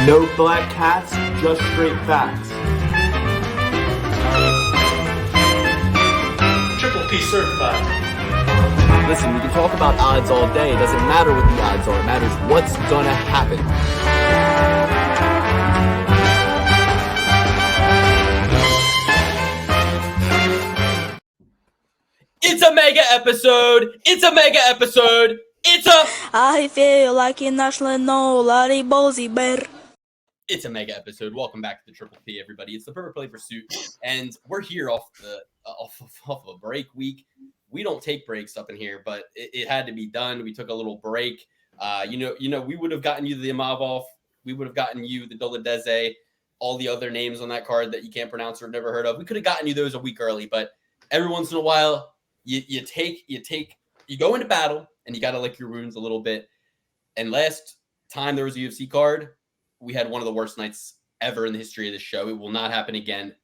No black cats, just straight facts. Triple P certified. Listen, we can talk about odds all day. It doesn't matter what the odds are. It matters what's gonna happen. It's a mega episode. It's a mega episode. I feel like a national bozy bear. It's a mega episode. Welcome back to the Triple P, everybody. It's the Perfect Play Pursuit, and we're here off of a break week. We don't take breaks up in here, but it had to be done. We took a little break. You know, we would have gotten you the Imavov. We would have gotten you the Dolidze, all the other names on that card that you can't pronounce or have never heard of. We could have gotten you those a week early, but every once in a while, you go into battle and you got to lick your wounds a little bit. And last time there was a UFC card, we had one of the worst nights ever in the history of this show. It will not happen again.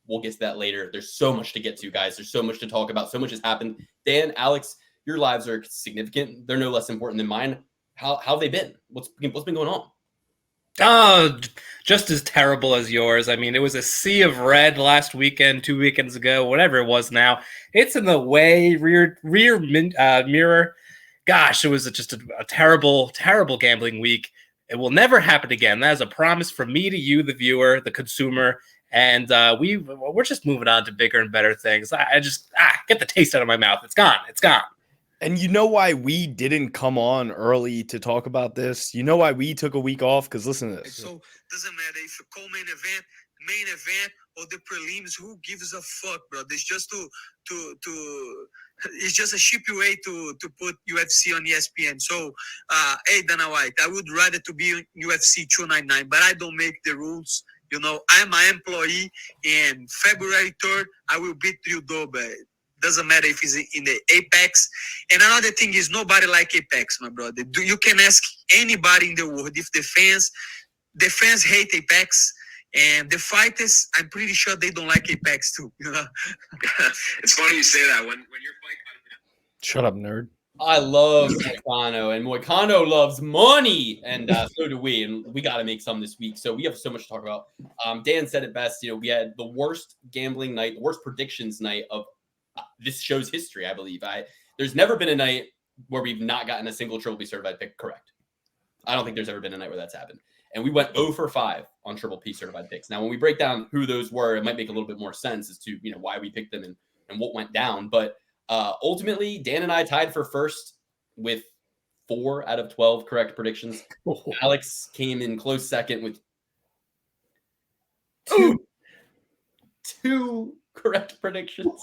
We'll get to that later. There's so much to get to, guys. There's so much to talk about. So much has happened. Dan, Alex, your lives are significant. They're no less important than mine. How have they been? What's been going on? Just as terrible as yours. I mean, it was a sea of red last weekend, 2 weekends ago, whatever it was now. It's in the way rear mirror. Gosh, it was just a terrible, terrible gambling week. It will never happen again. That is a promise from me to you, the viewer, the consumer. And we're just moving on to bigger and better things. I just get the taste out of my mouth. It's gone. It's gone. And you know why we didn't come on early to talk about this? You know why we took a week off? Because listen to this. So doesn't matter if you call main event, or the prelims. Who gives a fuck, bro? It's just it's just a cheap way to put UFC on ESPN. So, hey, Dana White, I would rather to be on UFC 299, but I don't make the rules. You know, I'm an employee, and February 3rd, I will beat you, Dober. Doesn't matter if it's in the Apex. And another thing is nobody like Apex, my brother. You can ask anybody in the world if the fans hate Apex, and the fighters, I'm pretty sure they don't like Apex too. You know, it's funny you say that when you're fighting. Shut up, nerd. I love Moicano, and Moicano loves money, and so do we. And we got to make some this week. So we have so much to talk about. Dan said it best. You know, we had the worst gambling night, the worst predictions night of this show's history, I believe. There's never been a night where we've not gotten a single Triple P certified pick correct. I don't think there's ever been a night where that's happened. And we went 0 for 5 on Triple P certified picks. Now, when we break down who those were, it might make a little bit more sense as to, you know, why we picked them and what went down. But ultimately, Dan and I tied for first with 4 out of 12 correct predictions. Alex came in close second with two correct predictions.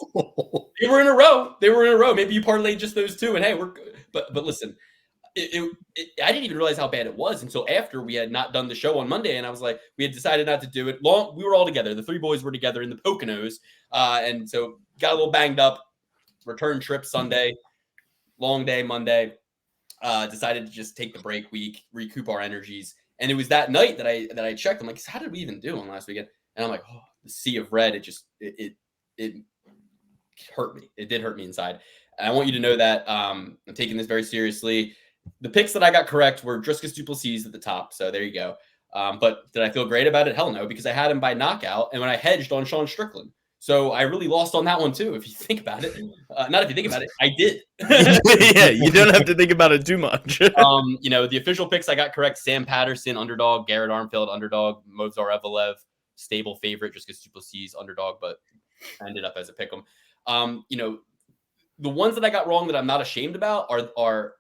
They were in a row. Maybe you parlayed just those 2, and hey, we're good. But listen, I didn't even realize how bad it was until after we had not done the show on Monday, and I was like, we had decided not to do it. We were all together. The 3 boys were together in the Poconos, and so got a little banged up. Return trip Sunday, long day Monday. Decided to just take the break week, recoup our energies, and it was that night that I checked. I'm like, how did we even do on last weekend? And I'm like, oh, the sea of red. It hurt me. It did hurt me inside. And I want you to know that I'm taking this very seriously. The picks that I got correct were Dricus Du Plessis at the top. So there you go. But did I feel great about it? Hell no, because I had him by knockout. And when I hedged on Sean Strickland. So I really lost on that one too, if you think about it. Not if you think about it, I did. Yeah, you don't have to think about it too much. You know, the official picks I got correct: Sam Patterson, underdog; Garrett Armfield, underdog; Movsar Evelev, stable favorite; Dricus Du Plessis, underdog, but ended up as a pick'em. You know, the ones that I got wrong that I'm not ashamed about are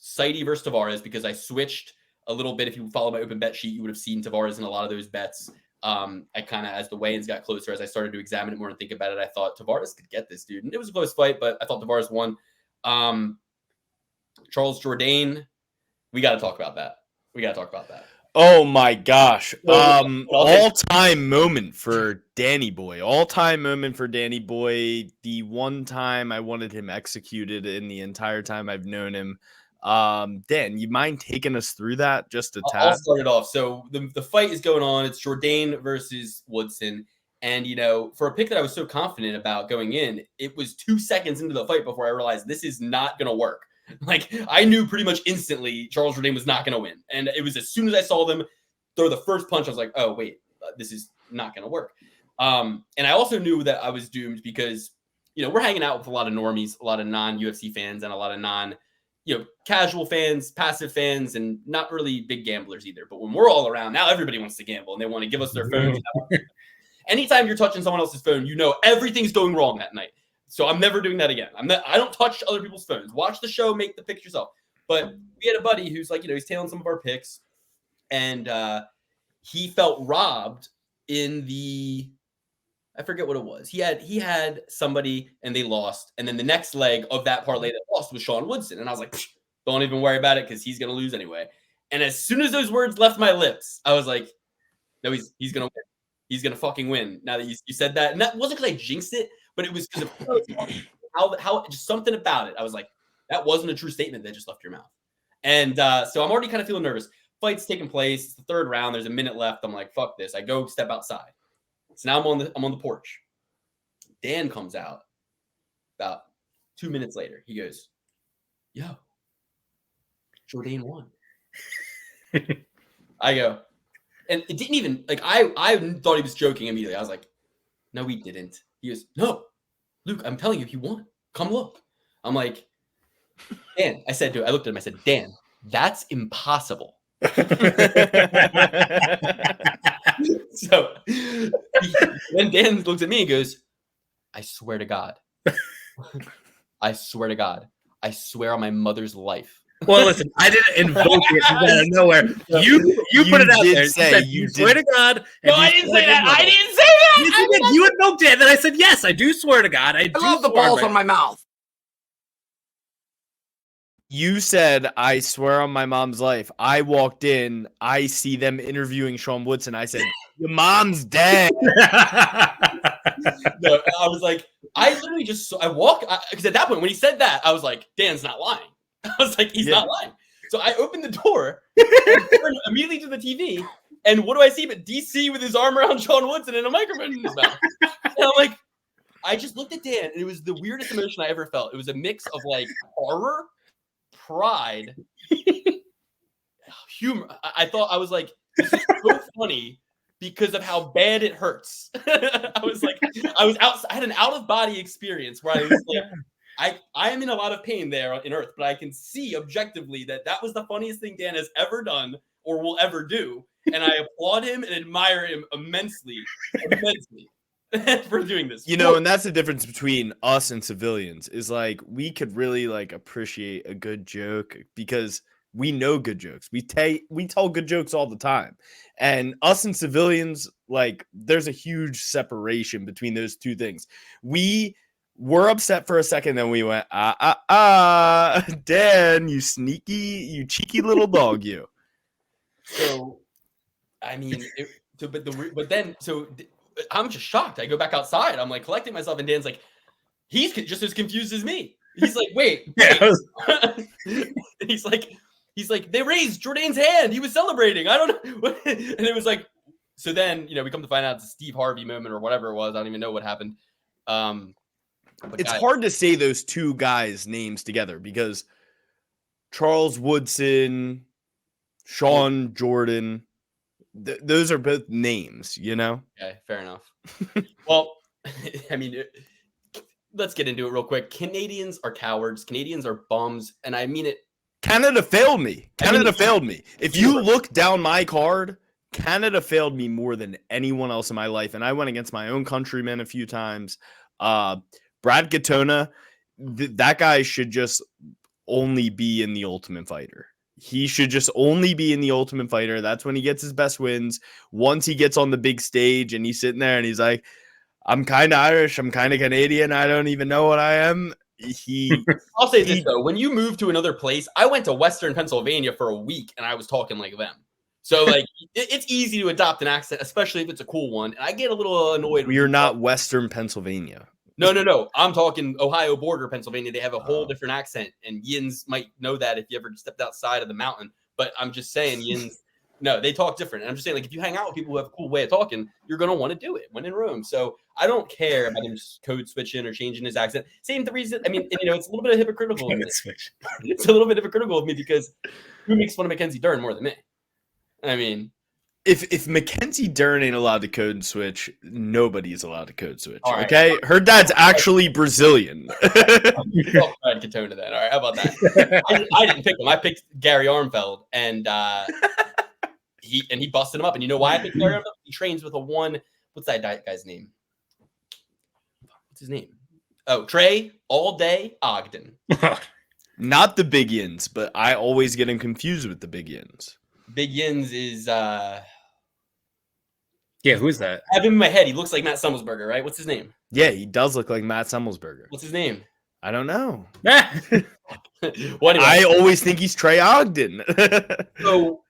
Saidi versus Tavares, because I switched a little bit. If you follow my open bet sheet, you would have seen Tavares in a lot of those bets. I kind of, as the weigh-ins got closer, as I started to examine it more and think about it, I thought Tavares could get this dude. And it was a close fight, but I thought Tavares won. Charles Jourdain, we got to talk about that. Oh my gosh. All-time moment for Danny Boy. The one time I wanted him executed in the entire time I've known him. Dan, you mind taking us through that just a tad? I'll start it off. So the fight is going on. It's Jourdain versus Woodson. And, you know, for a pick that I was so confident about going in, it was 2 seconds into the fight before I realized this is not going to work. Like, I knew pretty much instantly Charles Jourdain was not going to win. And it was as soon as I saw them throw the first punch, I was like, oh wait, this is not going to work. And I also knew that I was doomed because, you know, we're hanging out with a lot of normies, a lot of non-UFC fans, and a lot of casual fans, passive fans, and not really big gamblers either. But when we're all around, now everybody wants to gamble and they want to give us their phones. Anytime you're touching someone else's phone, you know everything's going wrong that night. So I'm never doing that again. I don't touch other people's phones. Watch the show, make the picks yourself. But we had a buddy who's like, you know, he's tailing some of our picks, and he felt robbed in the, I forget what it was. He had somebody and they lost, and then the next leg of that parlay that lost was Sean Woodson, and I was like, don't even worry about it because he's gonna lose anyway. And as soon as those words left my lips, I was like, no, he's gonna win. He's gonna fucking win. Now that you said that, and that wasn't because I jinxed it, but it was because of how just something about it. I was like, that wasn't a true statement that just left your mouth. And so I'm already kind of feeling nervous. Fight's taking place. It's the third round. There's a minute left. I'm like, fuck this. I go step outside. So now I'm on the porch. Dan comes out about 2 minutes later. He goes, yo, Jourdain won. I go, and it didn't even, like, I thought he was joking immediately. I was like, no, he didn't. He goes, no, Luke, I'm telling you, he won. Come look. I'm like, Dan, I looked at him, I said, Dan, that's impossible. So then Dan looks at me and goes, I swear to God. I swear to God. I swear on my mother's life. Well, listen, I didn't invoke it out of nowhere. You put it out there. You swear to God. No, I didn't say that. I didn't say that. You invoked it. And then I said, yes, I do swear to God. I love the balls on my mouth. You said, I swear on my mom's life. I walked in. I see them interviewing Sean Woodson. I said, your mom's dead. No, I was like, I literally just, I walk, because at that point, when he said that, I was like, Dan's not lying. I was like, he's not lying. So I opened the door, turned immediately to the TV, and what do I see but DC with his arm around Sean Woodson and a microphone in his mouth? And I'm like, I just looked at Dan, and it was the weirdest emotion I ever felt. It was a mix of like horror, pride, humor. I thought, I was like, this is so funny because of how bad it hurts. I was out. I had an out of body experience where I was like, I am in a lot of pain there in Earth, but I can see objectively that was the funniest thing Dan has ever done or will ever do, and I applaud him and admire him immensely for doing this. You know, and that's the difference between us and civilians is like we could really like appreciate a good joke because we know good jokes. We tell good jokes all the time. And us and civilians, like there's a huge separation between those two things. We were upset for a second, then we went, Dan, you cheeky little dog, you. So, I mean, I'm just shocked. I go back outside. I'm like collecting myself, and Dan's like, he's just as confused as me. He's like, wait. He's like, they raised Jourdain's hand. He was celebrating. I don't know. And it was like, so then, you know, we come to find out it's a Steve Harvey moment or whatever it was. I don't even know what happened. It's hard to say those two guys' names together because Charles Woodson, Sean Jordan, those are both names, you know? Okay, fair enough. Well, I mean, let's get into it real quick. Canadians are cowards. Canadians are bums. And I mean it. Canada failed me. Canada failed me. If you look down my card, Canada failed me more than anyone else in my life. And I went against my own countrymen a few times. Brad Katona, that guy should just only be in the Ultimate Fighter. He should just only be in the Ultimate Fighter. That's when he gets his best wins. Once he gets on the big stage and he's sitting there and he's like, I'm kind of Irish. I'm kind of Canadian. I don't even know what I am. I'll say this, though. When you move to another place, I went to Western Pennsylvania for a week and I was talking like them. So, like, it's easy to adopt an accent, especially if it's a cool one. And I get a little annoyed. You're not Western Pennsylvania. No. I'm talking Ohio border, Pennsylvania. They have a whole different accent, and Yins might know that if you ever stepped outside of the mountain. But I'm just saying, Yins, no, they talk different. And I'm just saying, like, if you hang out with people who have a cool way of talking, you're going to want to do it when in Rome. So I don't care about him just code switching or changing his accent. Same the reason. I mean, and, you know, it's a little bit of hypocritical. It's a little bit hypocritical of me because who makes fun of Mackenzie Dern more than me? I mean, If Mackenzie Dern ain't allowed to code and switch, nobody's allowed to code switch. All right. Okay, her dad's actually Brazilian. Oh, Brad Katona then. All right, how about that? I didn't pick him. I picked Gary Armfeld, and he busted him up. And you know why I picked Gary Armfeld? He trains with a one. What's that guy's name? What's his name? Oh, Trey All Day Ogden. Not the Big Yins, but I always get him confused with the Big Yins. Big Yins is Yeah, who is that? I have him in my head. He looks like Matt Summelsberger, right? What's his name? Yeah, he does look like Matt Summelsberger. What's his name? I don't know. Well, anyway, I always think he's Trey Ogden. so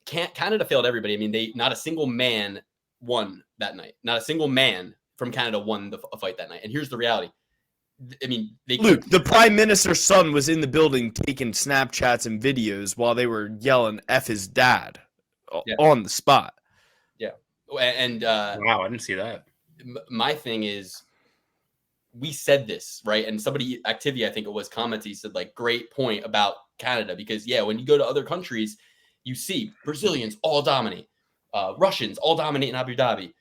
Canada failed everybody. I mean, not a single man won that night. Not a single man from Canada won a fight that night. And here's the reality. I mean, Luke, the Prime Minister's son was in the building taking Snapchats and videos while they were yelling F his dad on the spot. Yeah. And wow, I didn't see that. My thing is, we said this, right? And somebody, Activia, I think it was, commented, said, like, great point about Canada. Because, yeah, when you go to other countries, you see Brazilians all dominate. Russians all dominate in Abu Dhabi.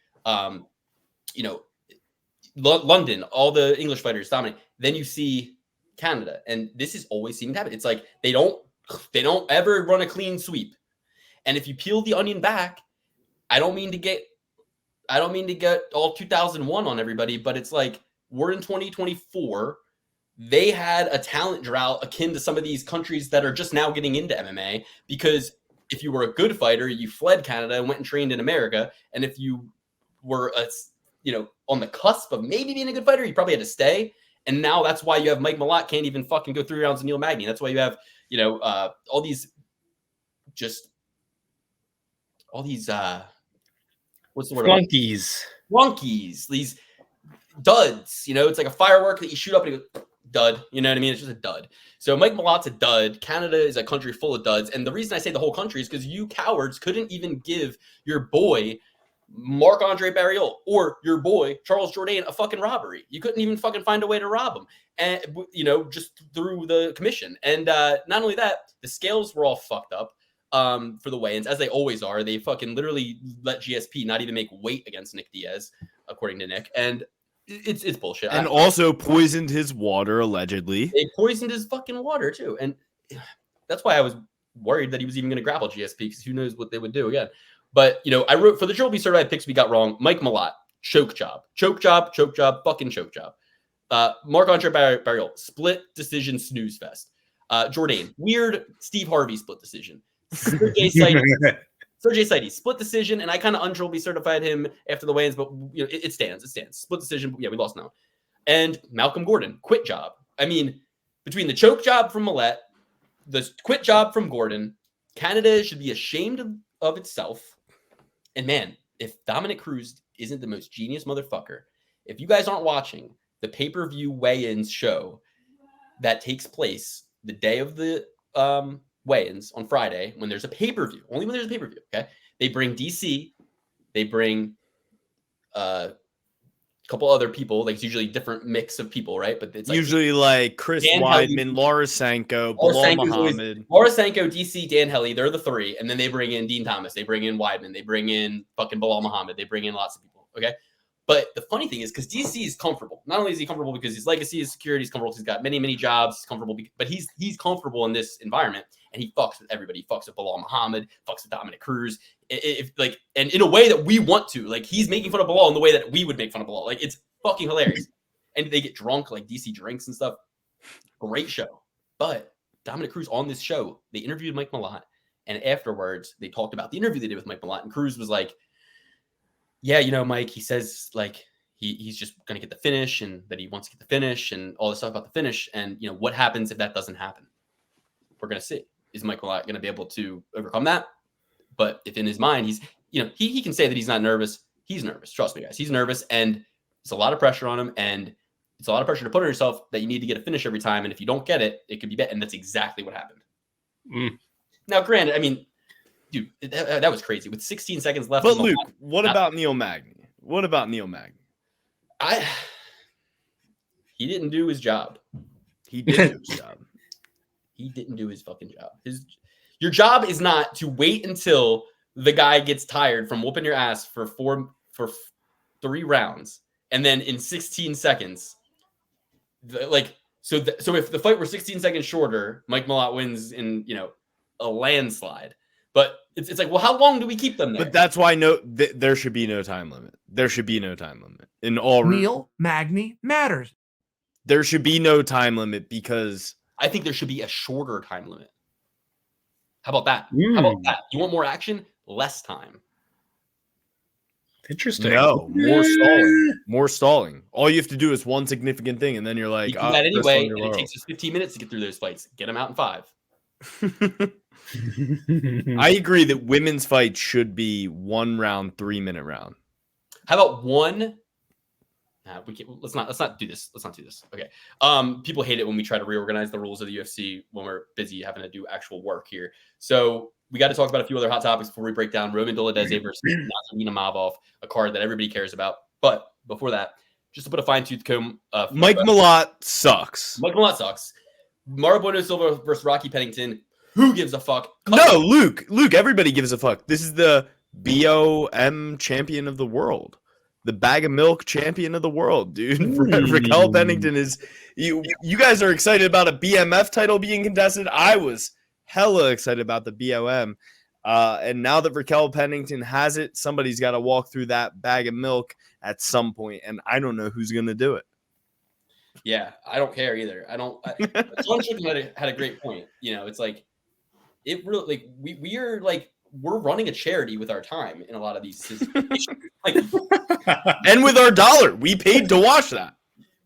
You know, London, all the English fighters dominate. Then you see Canada, and this is always seeming to happen. It's like they don't ever run a clean sweep. And if you peel the onion back, I don't mean to get all 2001 on everybody, but it's like we're in 2024. They had a talent drought akin to some of these countries that are just now getting into MMA, because if you were a good fighter, you fled Canada and went and trained in America. And if you were on the cusp of maybe being a good fighter, you probably had to stay. And now that's why you have Mike Malott can't even fucking go 3 rounds of Neil Magny. That's why you have, all these what's the word? Flunkies, these duds. It's like a firework that you shoot up and it goes dud. You know what I mean? It's just a dud. So Mike Malott's a dud. Canada is a country full of duds. And the reason I say the whole country is because you cowards couldn't even give your boy Marc-Andre Barriol or your boy Charles Jourdain a fucking robbery. You couldn't even fucking find a way to rob him, and just through the commission. And not only that, the scales were all fucked up for the weigh-ins, as they always are. They fucking literally let GSP not even make weight against Nick Diaz, according to Nick, and it's bullshit. And also poisoned his water, allegedly. They poisoned his fucking water too, and that's why I was worried that he was even going to grapple GSP, because who knows what they would do again. But, I wrote for the Triple B certified picks we got wrong. Mike Malott, choke job, fucking choke job. Marc-Andre Barriol, split decision snooze fest. Jourdain, weird Steve Harvey split decision. Sergey Saitis, split decision, and I kind of un-Triple B certified him after the weigh-ins, but it stands. Split decision, but yeah, we lost now. And Malcolm Gordon, quit job. I mean, between the choke job from Malott, the quit job from Gordon, Canada should be ashamed of itself. And man, if Dominic Cruz isn't the most genius motherfucker, if you guys aren't watching the pay-per-view weigh-ins show that takes place the day of the weigh-ins on Friday, when there's a pay-per-view, only when there's a pay-per-view, okay? They bring DC, they bring a couple other people, like it's usually a different mix of people, right? But it's usually like Chris Weidman, Laura Sanko, Bilal Muhammad. Laura Sanko, DC, Dan Helly, they're the three. And then they bring in Dean Thomas, they bring in Weidman, they bring in fucking Bilal Muhammad, they bring in lots of people, okay? But the funny thing is, because DC is comfortable. Not only is he comfortable because his legacy, his security is comfortable, he's got many, many jobs, he's comfortable, but he's comfortable in this environment, and he fucks with everybody. He fucks with Bilal Muhammad, fucks with Dominic Cruz, and in a way that we want to. Like, he's making fun of Bilal in the way that we would make fun of Bilal. Like, it's fucking hilarious. And they get drunk, like DC drinks and stuff. Great show. But Dominic Cruz on this show, they interviewed Mike Malott, and afterwards they talked about the interview they did with Mike Malott, and Cruz was like, yeah, Mike, he says like he's just going to get the finish, and that he wants to get the finish, and all this stuff about the finish. And what happens if that doesn't happen? We're going to see. Is Mike Malott going to be able to overcome that? But if in his mind he's, he can say that he's not nervous. He's nervous. Trust me, guys. He's nervous, and it's a lot of pressure on him, and it's a lot of pressure to put on yourself that you need to get a finish every time. And if you don't get it, it could be bad. And that's exactly what happened. Now, granted, I mean, dude, that was crazy. With 16 seconds left. But Luke, what about Neil Magny? He didn't do his job. He did his job. He didn't do his fucking job. Your job is not to wait until the guy gets tired from whooping your ass for 3 rounds, and then in 16 seconds, so if the fight were 16 seconds shorter, Mike Malott wins in a landslide. But it's like, well, how long do we keep them there? But that's why there should be no time limit. There should be no time limit in all. Neil Magny matters. There should be no time limit because I think there should be a shorter time limit. How about that? How about that? You want more action? Less time. Interesting. No, more stalling. All you have to do is one significant thing, and then you're like, you do that anyway, and it takes us 15 minutes to get through those fights. Get them out in 5. I agree that women's fights should be 1 round, 3-minute round. How about one? Let's not do this. Let's not do this. Okay. People hate it when we try to reorganize the rules of the UFC when we're busy having to do actual work here. So we got to talk about a few other hot topics before we break down Roman Dolidze versus Imavov, a card that everybody cares about. But before that, just to put a fine-tooth comb, Mike Malott sucks. Mike Malott sucks. Muradoov Silva versus Rocky Pennington. Who gives a fuck? No, Luke, everybody gives a fuck. This is the BOM champion of the world. The bag of milk champion of the world, dude. Raquel Pennington is you guys are excited about a BMF title being contested. I was hella excited about the BOM. And now that Raquel Pennington has it, somebody's got to walk through that bag of milk at some point, and I don't know who's gonna do it. Yeah, I don't care either. Sean Strickland had a great point. It's like it really we're running a charity with our time in a lot of these situations. And with our dollar, we paid to watch that.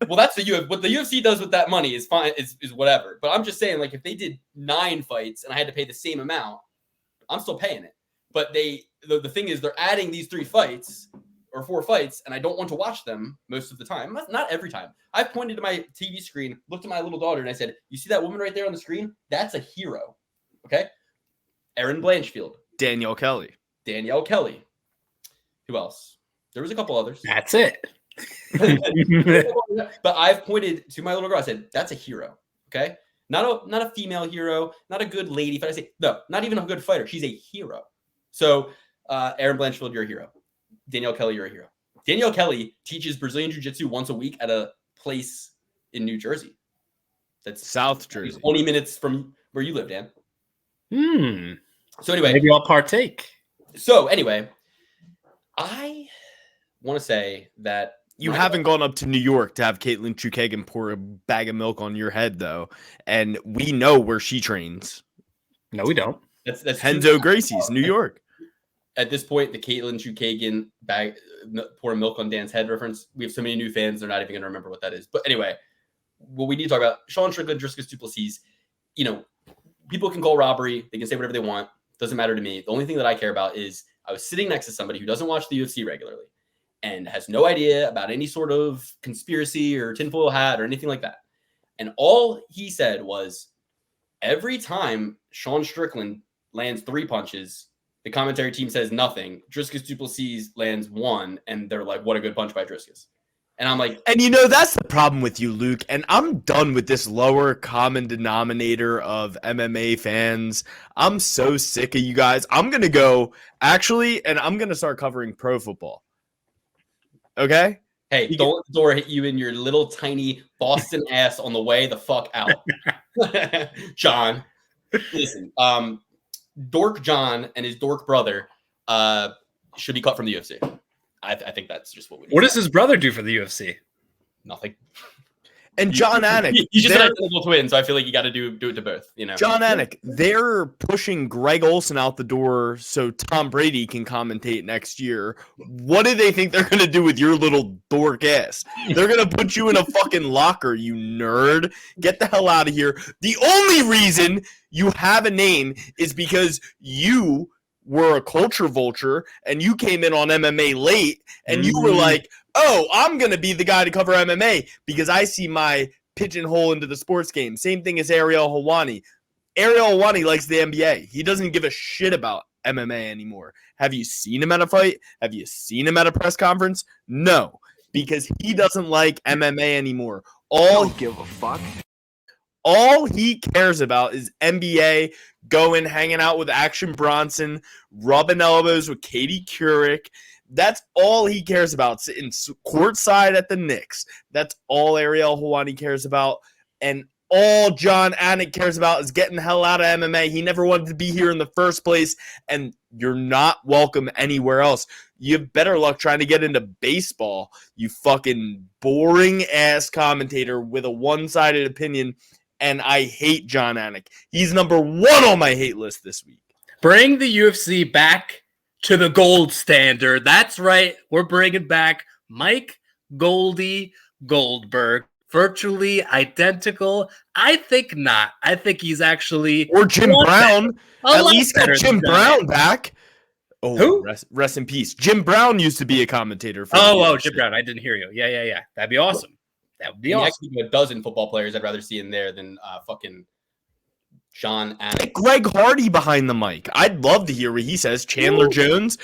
Well, that's what the UFC does with that money is fine, is whatever. But I'm just saying, if they did 9 fights and I had to pay the same amount, I'm still paying it. But the thing is, they're adding these 3 fights or 4 fights, and I don't want to watch them most of the time. Not every time. I pointed to my TV screen, looked at my little daughter, and I said, "You see that woman right there on the screen? That's a hero." Okay, Erin Blanchfield. Danielle Kelly. Who else? There was a couple others. That's it. But I've pointed to my little girl. I said, "That's a hero." Okay, not a female hero, not a good lady. But I say, no, not even a good fighter. She's a hero. So, Erin Blanchfield, you're a hero. Danielle Kelly, you're a hero. Danielle Kelly teaches Brazilian Jiu-Jitsu once a week at a place in New Jersey. That's South Jersey. 20 minutes from where you live, Dan. So anyway, maybe I'll partake. So anyway, I want to say that you haven't gone up to New York to have Caitlin Chukagan pour a bag of milk on your head, though, and we know where she trains. No, we don't. That's Henzo Gracie's, New York. At this point, the Caitlin Chukagan bag pouring milk on Dan's head reference. We have so many new fans; they're not even going to remember what that is. But anyway, what we need to talk about: Sean Strickland, Dricus du Plessis. People can call robbery; they can say whatever they want. Doesn't matter to me. The only thing that I care about is I was sitting next to somebody who doesn't watch the UFC regularly and has no idea about any sort of conspiracy or tinfoil hat or anything like that. And all he said was, every time Sean Strickland lands 3 punches, the commentary team says nothing. Dricus du Plessis lands 1, and they're like, what a good punch by Dricus. And I'm like... And that's the problem with you, Luke. And I'm done with this lower common denominator of MMA fans. I'm so sick of you guys. I'm going to go, and I'm going to start covering pro football. Okay? Hey, don't let the door hit you in your little tiny Boston ass on the way the fuck out. John, listen, Dork John and his dork brother should be cut from the UFC. I think that's just what we need. What does his brother do for the UFC? Nothing. And John Anik. He's just an identical twin, so I feel like you got to do it to both. John Anik, they're pushing Greg Olson out the door so Tom Brady can commentate next year. What do they think they're going to do with your little dork ass? They're going to put you in a fucking locker, you nerd. Get the hell out of here. The only reason you have a name is because you were a culture vulture and you came in on MMA late and you were like, oh, I'm going to be the guy to cover MMA because I see my pigeonhole into the sports game. Same thing as Ariel Helwani. Ariel Helwani likes the NBA. He doesn't give a shit about MMA anymore. Have you seen him at a fight? Have you seen him at a press conference? No, because he doesn't like MMA anymore. Don't give a fuck. All he cares about is NBA, going, hanging out with Action Bronson, rubbing elbows with Katie Couric. That's all he cares about. Sitting courtside at the Knicks. That's all Ariel Helwani cares about. And all John Anik cares about is getting the hell out of MMA. He never wanted to be here in the first place, and you're not welcome anywhere else. You have better luck trying to get into baseball, you fucking boring-ass commentator with a one-sided opinion. And I hate John Anik. He's number 1 on my hate list this week. Bring the UFC back to the gold standard. That's right. We're bringing back Mike Goldie Goldberg. Virtually identical. I think not. I think he's actually... Or Jim Brown. At least get Jim Brown back. Oh, who? Rest in peace. Jim Brown used to be a commentator. For Jim Brown. I didn't hear you. Yeah. That'd be awesome. That would be awesome. Actually, a dozen football players I'd rather see in there than fucking John Anik. Get Greg Hardy behind the mic. I'd love to hear what he says. Chandler Jones.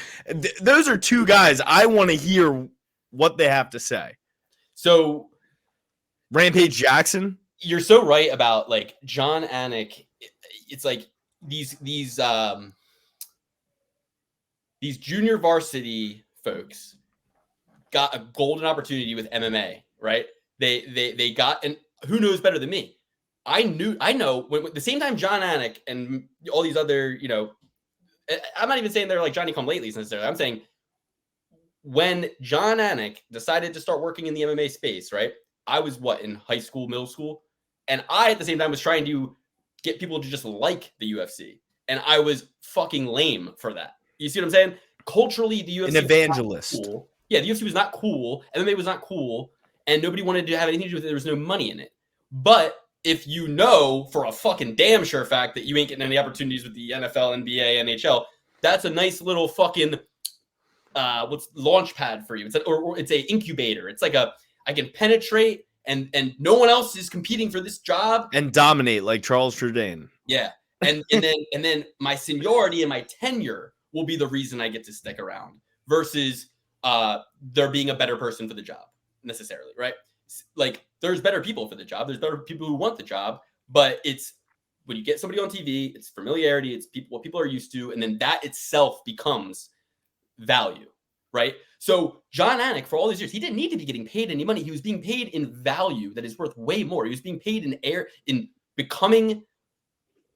Those are 2 guys I want to hear what they have to say. So, Rampage Jackson. You're so right about like John Anik. It's like these junior varsity folks got a golden opportunity with MMA, right? They got, and who knows better than me? I know when the same time John Anik and all these other, I'm not even saying they're like Johnny come latelys necessarily. I'm saying when John Anik decided to start working in the MMA space, right? I was in high school, middle school, and I at the same time was trying to get people to just like the UFC, and I was fucking lame for that. You see what I'm saying? Culturally, the UFC an evangelist. Was not cool. Yeah, the UFC was not cool. MMA was not cool. And nobody wanted to have anything to do with it. There was no money in it. But if you know for a fucking damn sure fact that you ain't getting any opportunities with the NFL, NBA, NHL, that's a nice little fucking launch pad for you. It's a incubator. It's like I can penetrate and no one else is competing for this job and dominate like Charles Jourdain. Yeah, and then my seniority and my tenure will be the reason I get to stick around versus there being a better person for the job. Necessarily, right? Like there's better people for the job. There's better people who want the job, but it's when you get somebody on TV, it's familiarity, it's what people are used to, and then that itself becomes value, right? So John Anik, for all these years, he didn't need to be getting paid any money. He was being paid in value that is worth way more. He was being paid in becoming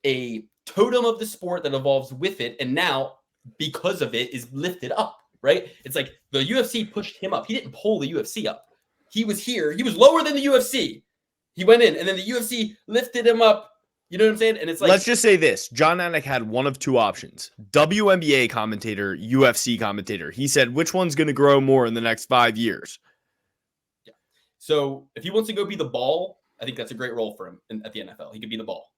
a totem of the sport that evolves with it, and now because of it is lifted up, right? It's like the UFC pushed him up. He didn't pull the UFC up. He was here. He was lower than the UFC. He went in, and then the UFC lifted him up. You know what I'm saying? And it's like, let's just say this. John Anik had one of 2 options. WNBA commentator, UFC commentator. He said, which one's going to grow more in the next 5 years? Yeah. So if he wants to go be the ball, I think that's a great role for him at the NFL. He could be the ball.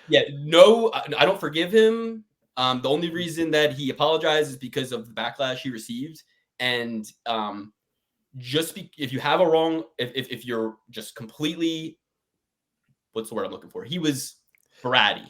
No, I don't forgive him. The only reason that he apologized is because of the backlash he received. And if you have a wrong, if you're just completely, what's the word I'm looking for? He was bratty.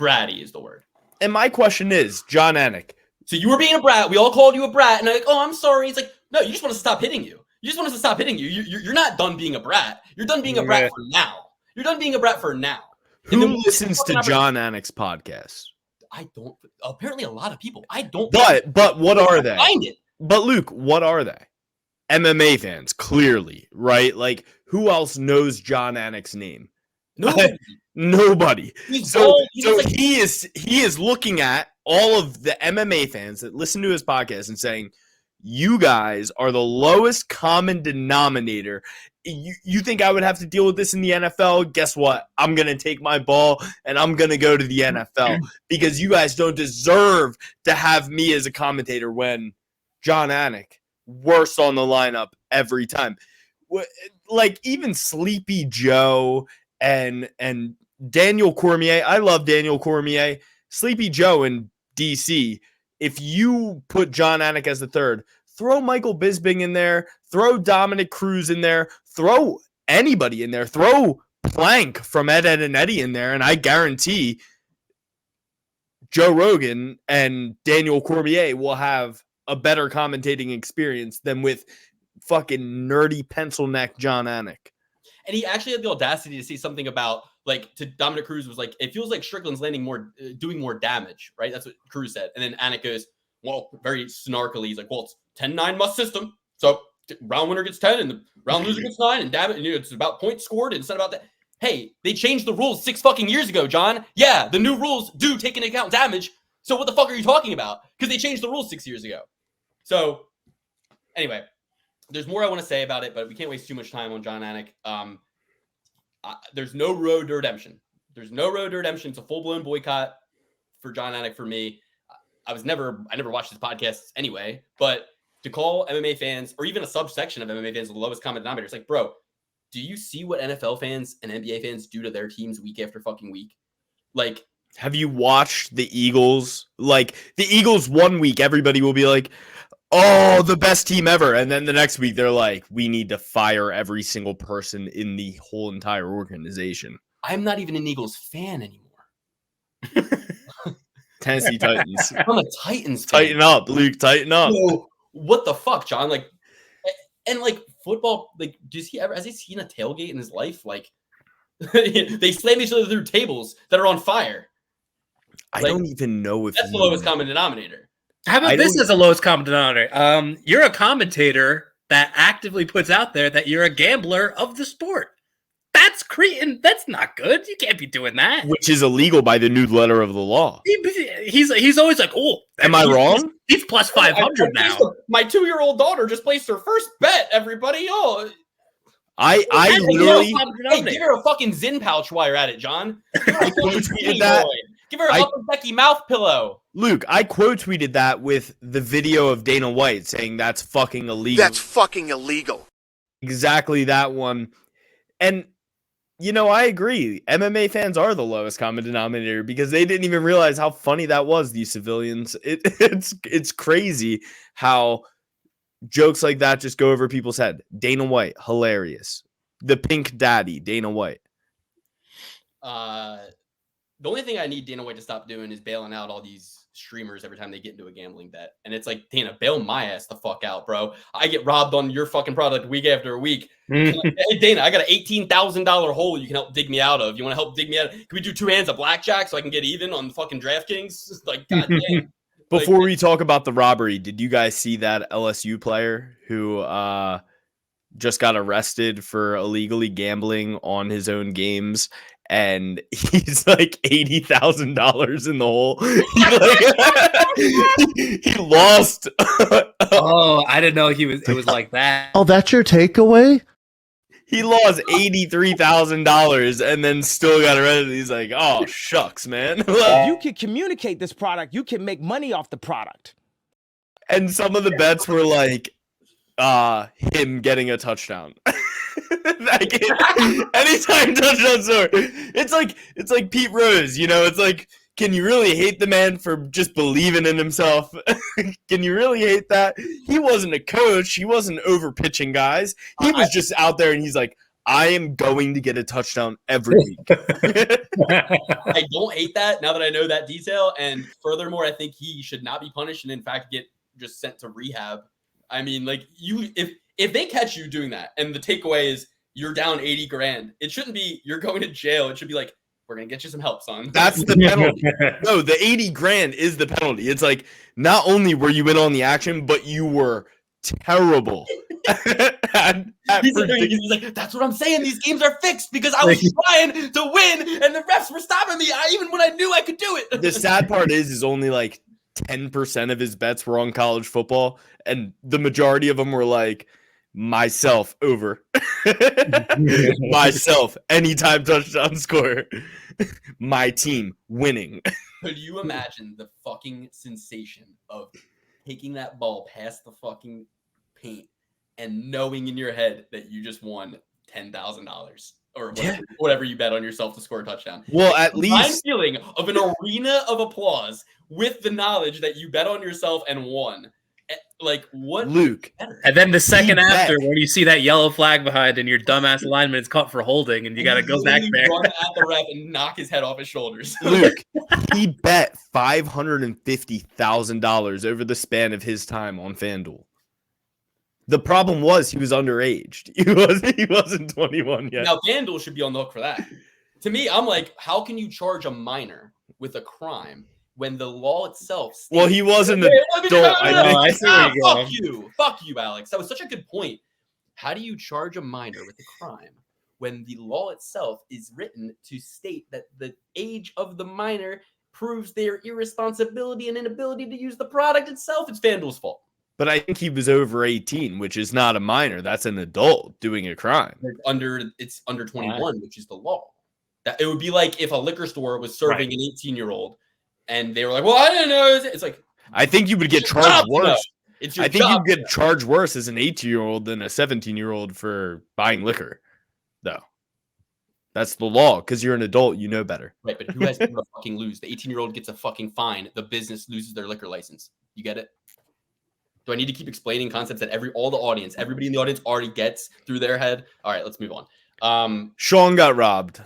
Bratty is the word. And my question is, John Anik. So you were being a brat. We all called you a brat. And I'm like, oh, I'm sorry. It's like, no, you just want us to stop hitting you. You just want us to stop hitting you. You're not done being a brat. You're done being a brat for now. You're done being a brat for now. Who listens to John Anik's podcast? I don't. Apparently, a lot of people. I don't. But what are they? Find it. But Luke, what are they? MMA fans, clearly, right? Like, who else knows John Anik's name? Nobody. So he is looking at all of the MMA fans that listen to his podcast and saying, you guys are the lowest common denominator. You think I would have to deal with this in the NFL? Guess what? I'm going to take my ball and I'm going to go to the NFL because you guys don't deserve to have me as a commentator when John Anik, worst on the lineup every time. Like even Sleepy Joe and Daniel Cormier. I love Daniel Cormier. Sleepy Joe in DC. If you put John Anik as the third, throw Michael Bisping in there, throw Dominic Cruz in there, throw anybody in there, throw Plank from Ed, and Eddie in there, and I guarantee Joe Rogan and Daniel Cormier will have a better commentating experience than with fucking nerdy pencil neck John Anik. And he actually had the audacity to say something about, like, to Dominic Cruz was like, it feels like Strickland's landing more, doing more damage, right? That's what Cruz said. And then Anik goes, well, very snarkily, he's like, well, it's 10-9 must system. So round winner gets 10 and the round loser gets 9. And damn it, it's about points scored. And it's not about that. Hey, they changed the rules 6 fucking years ago, John. Yeah, the new rules do take into account damage. So what the fuck are you talking about? Because they changed the rules 6 years ago. So anyway, there's more I want to say about it, but we can't waste too much time on John Anik. There's no road to redemption. There's no road to redemption. It's a full-blown boycott for John Anik for me. I never watched his podcasts anyway, but to call MMA fans or even a subsection of MMA fans the lowest common denominator, it's like, bro, do you see what NFL fans and NBA fans do to their teams week after fucking week? Like, have you watched the Eagles? Like, the Eagles 1 week, everybody will be like, oh, the best team ever. And then the next week, they're like, we need to fire every single person in the whole entire organization. I'm not even an Eagles fan anymore. Tennessee Titans. I'm a Titans fan. Tighten up, Luke. Tighten up. So, what the fuck, John? Like, and like football, like, has he seen a tailgate in his life? Like, they slam each other through tables that are on fire. I don't even know if that's the lowest common denominator. How about this as a lowest common denominator? You're a commentator that actively puts out there that you're a gambler of the sport. That's cretin. That's not good. You can't be doing that. Which is illegal by the new letter of the law. He's always like, oh, am I wrong? He's plus 500 now. My 2-year-old daughter just placed her first bet. Everybody, I literally give her a fucking Zyn pouch while you're at it, John. Give her Give her a Becky mouth pillow. Luke, I quote tweeted that with the video of Dana White saying that's fucking illegal. That's fucking illegal. Exactly that one. And I agree. MMA fans are the lowest common denominator because they didn't even realize how funny that was, these civilians. It's crazy how jokes like that just go over people's head. Dana White, hilarious. The Pink Daddy, Dana White. The only thing I need Dana White to stop doing is bailing out all these streamers every time they get into a gambling bet. And it's like, Dana, bail my ass the fuck out, bro. I get robbed on your fucking product week after week. Like, hey, Dana, I got an $18,000 hole you can help dig me out of. You want to help dig me out? Can we do 2 hands of blackjack so I can get even on the fucking DraftKings? Like, goddamn. Before we talk about the robbery, did you guys see that LSU player who just got arrested for illegally gambling on his own games? And he's like $80,000 in the hole. He lost. Oh, I didn't know it was like that. Oh, that's your takeaway? He lost $83,000 and then still got arrested. He's like, oh, shucks, man. You can communicate this product. You can make money off the product. And some of the bets were like him getting a touchdown. Anytime touchdown score. It's like Pete Rose, it's like, can you really hate the man for just believing in himself? Can you really hate that? He wasn't a coach. He wasn't over pitching guys. He was just out there and he's like, I am going to get a touchdown every week. I don't hate that now that I know that detail. And furthermore, I think he should not be punished and in fact get just sent to rehab. I mean, like, if they catch you doing that and the takeaway is you're down 80 grand, it shouldn't be you're going to jail. It should be like, we're going to get you some help, son. That's the penalty. No, the 80 grand is the penalty. It's like, not only were you in on the action, but you were terrible. He's like, that's what I'm saying. These games are fixed because I was trying to win and the refs were stopping me even when I knew I could do it. The sad part is only like 10% of his bets were on college football, and the majority of them were like, myself over. Myself, anytime touchdown score. My team winning. Could you imagine the fucking sensation of taking that ball past the fucking paint and knowing in your head that you just won $10,000 or whatever you bet on yourself to score a touchdown? Well, at least feeling of an arena of applause with the knowledge that you bet on yourself and won. Like, what, Luke? And then the second after, when you see that yellow flag behind and your dumbass lineman is caught for holding, and you got to go back there, run at the ref and knock his head off his shoulders. Luke, he bet $550,000 over the span of his time on FanDuel. The problem was he was underage. He wasn't 21 yet. Now FanDuel should be on the hook for that. To me, I'm like, how can you charge a minor with a crime when the law itself states, well, he was an adult. I see where you're going. Fuck you, Alex. That was such a good point. How do you charge a minor with a crime when the law itself is written to state that the age of the minor proves their irresponsibility and inability to use the product itself? It's FanDuel's fault. But I think he was over 18, which is not a minor. That's an adult doing a crime. It's under 21, which is the law. That it would be like if a liquor store was serving an 18-year-old and they were like, well, I didn't know. It's like, I think you would get charged worse. I think you get charged worse as an 18-year-old than a 17-year-old for buying liquor, though. That's the law, because you're an adult, you know better. Right, but who has to fucking lose? The 18-year-old gets a fucking fine. The business loses their liquor license. You get it? Do I need to keep explaining concepts that everybody in the audience already gets through their head? All right, let's move on. Sean got robbed.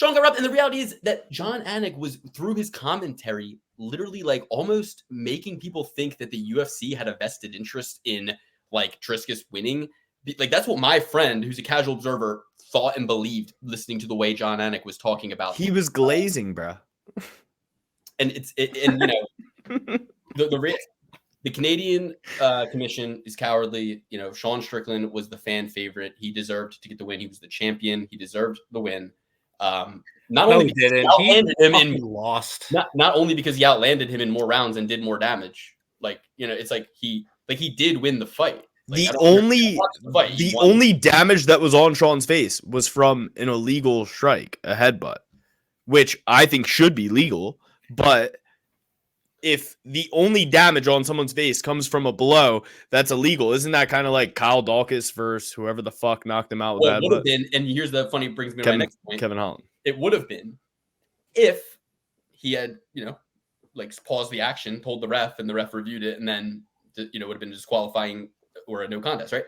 And the reality is that John Anik was, through his commentary, literally like almost making people think that the UFC had a vested interest in like Triscus winning. Like that's what my friend, who's a casual observer, thought and believed, listening to the way John Anik was talking about. He was glazing, bro. And the Canadian commission is cowardly. You know, Sean Strickland was the fan favorite. He deserved to get the win. He was the champion. He deserved the win. Not only because he outlanded him in more rounds and did more damage. Like, you know, it's like he did win the fight. Like, the only damage that was on Sean's face was from an illegal strike, a headbutt, which I think should be legal. But if the only damage on someone's face comes from a blow, that's illegal. Isn't that kind of like Kyle Dawkins versus whoever the fuck knocked him out with that? It would have been, and here's the funny, brings me to my next point. Kevin Holland. It would have been if he had, you know, like paused the action, told the ref, and the ref reviewed it, and then, you know, would have been disqualifying or a no contest, right?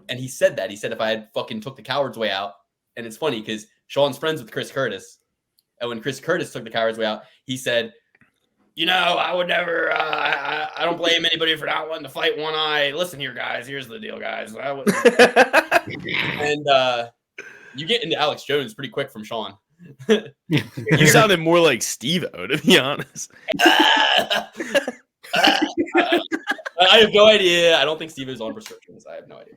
And he said that. He said if I had fucking took the coward's way out, and it's funny because Sean's friends with Chris Curtis, and when Chris Curtis took the coward's way out, he said, you know, I would never, I don't blame anybody for not wanting to fight one eye. Listen here, guys. Here's the deal, guys. And you get into Alex Jones pretty quick from Sean. You sounded more like Steve-O, to be honest. I have no idea. I don't think Steve is on restrictions. I have no idea.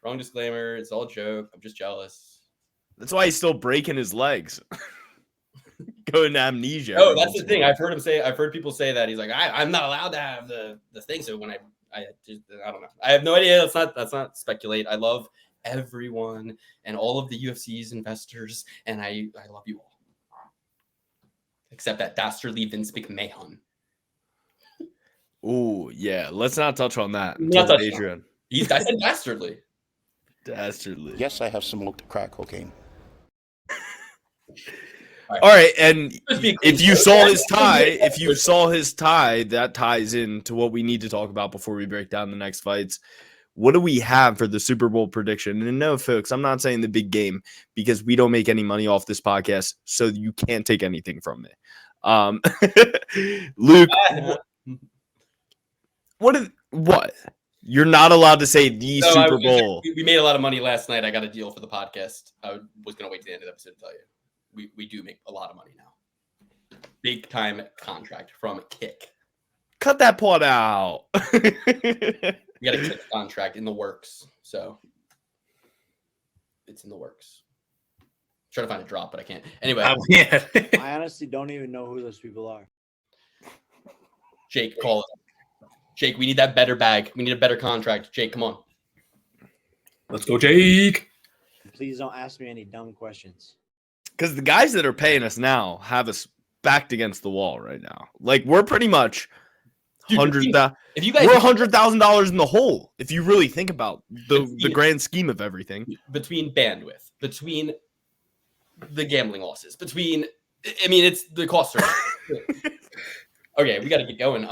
Wrong disclaimer. It's all a joke. I'm just jealous. That's why he's still breaking his legs. Going to amnesia. Oh, that's the thing. I've heard people say that. He's like, I'm not allowed to have the thing. So when I don't know. I have no idea. Let's not speculate. I love everyone and all of the UFC's investors, and I love you all. Except that dastardly Vince McMahon. Oh, yeah. Let's not touch on that. Adrian. I said dastardly. Dastardly. Yes, I have smoked crack cocaine. All right, and if you saw his tie, that ties into what we need to talk about before we break down the next fights. What do we have for the Super Bowl prediction? And no, folks, I'm not saying the big game because we don't make any money off this podcast, so you can't take anything from me. Luke, what? You're not allowed to say the Super Bowl. We made a lot of money last night. I got a deal for the podcast. I was going to wait to the end of the episode to tell you. We do make a lot of money now. Big time contract from Kick. Cut that part out. We got a Kick contract in the works. So it's in the works. I'm trying to find a drop, but I can't. Anyway. I honestly don't even know who those people are. Jake, call it. Jake, we need that better bag. We need a better contract. Jake, come on. Let's go, Jake. Please don't ask me any dumb questions. Because the guys that are paying us now have us backed against the wall right now. Like, we're pretty much $100,000 in the hole. If you really think about the grand scheme of everything, between bandwidth, between the gambling losses, it's the cost. Okay, we got to get going.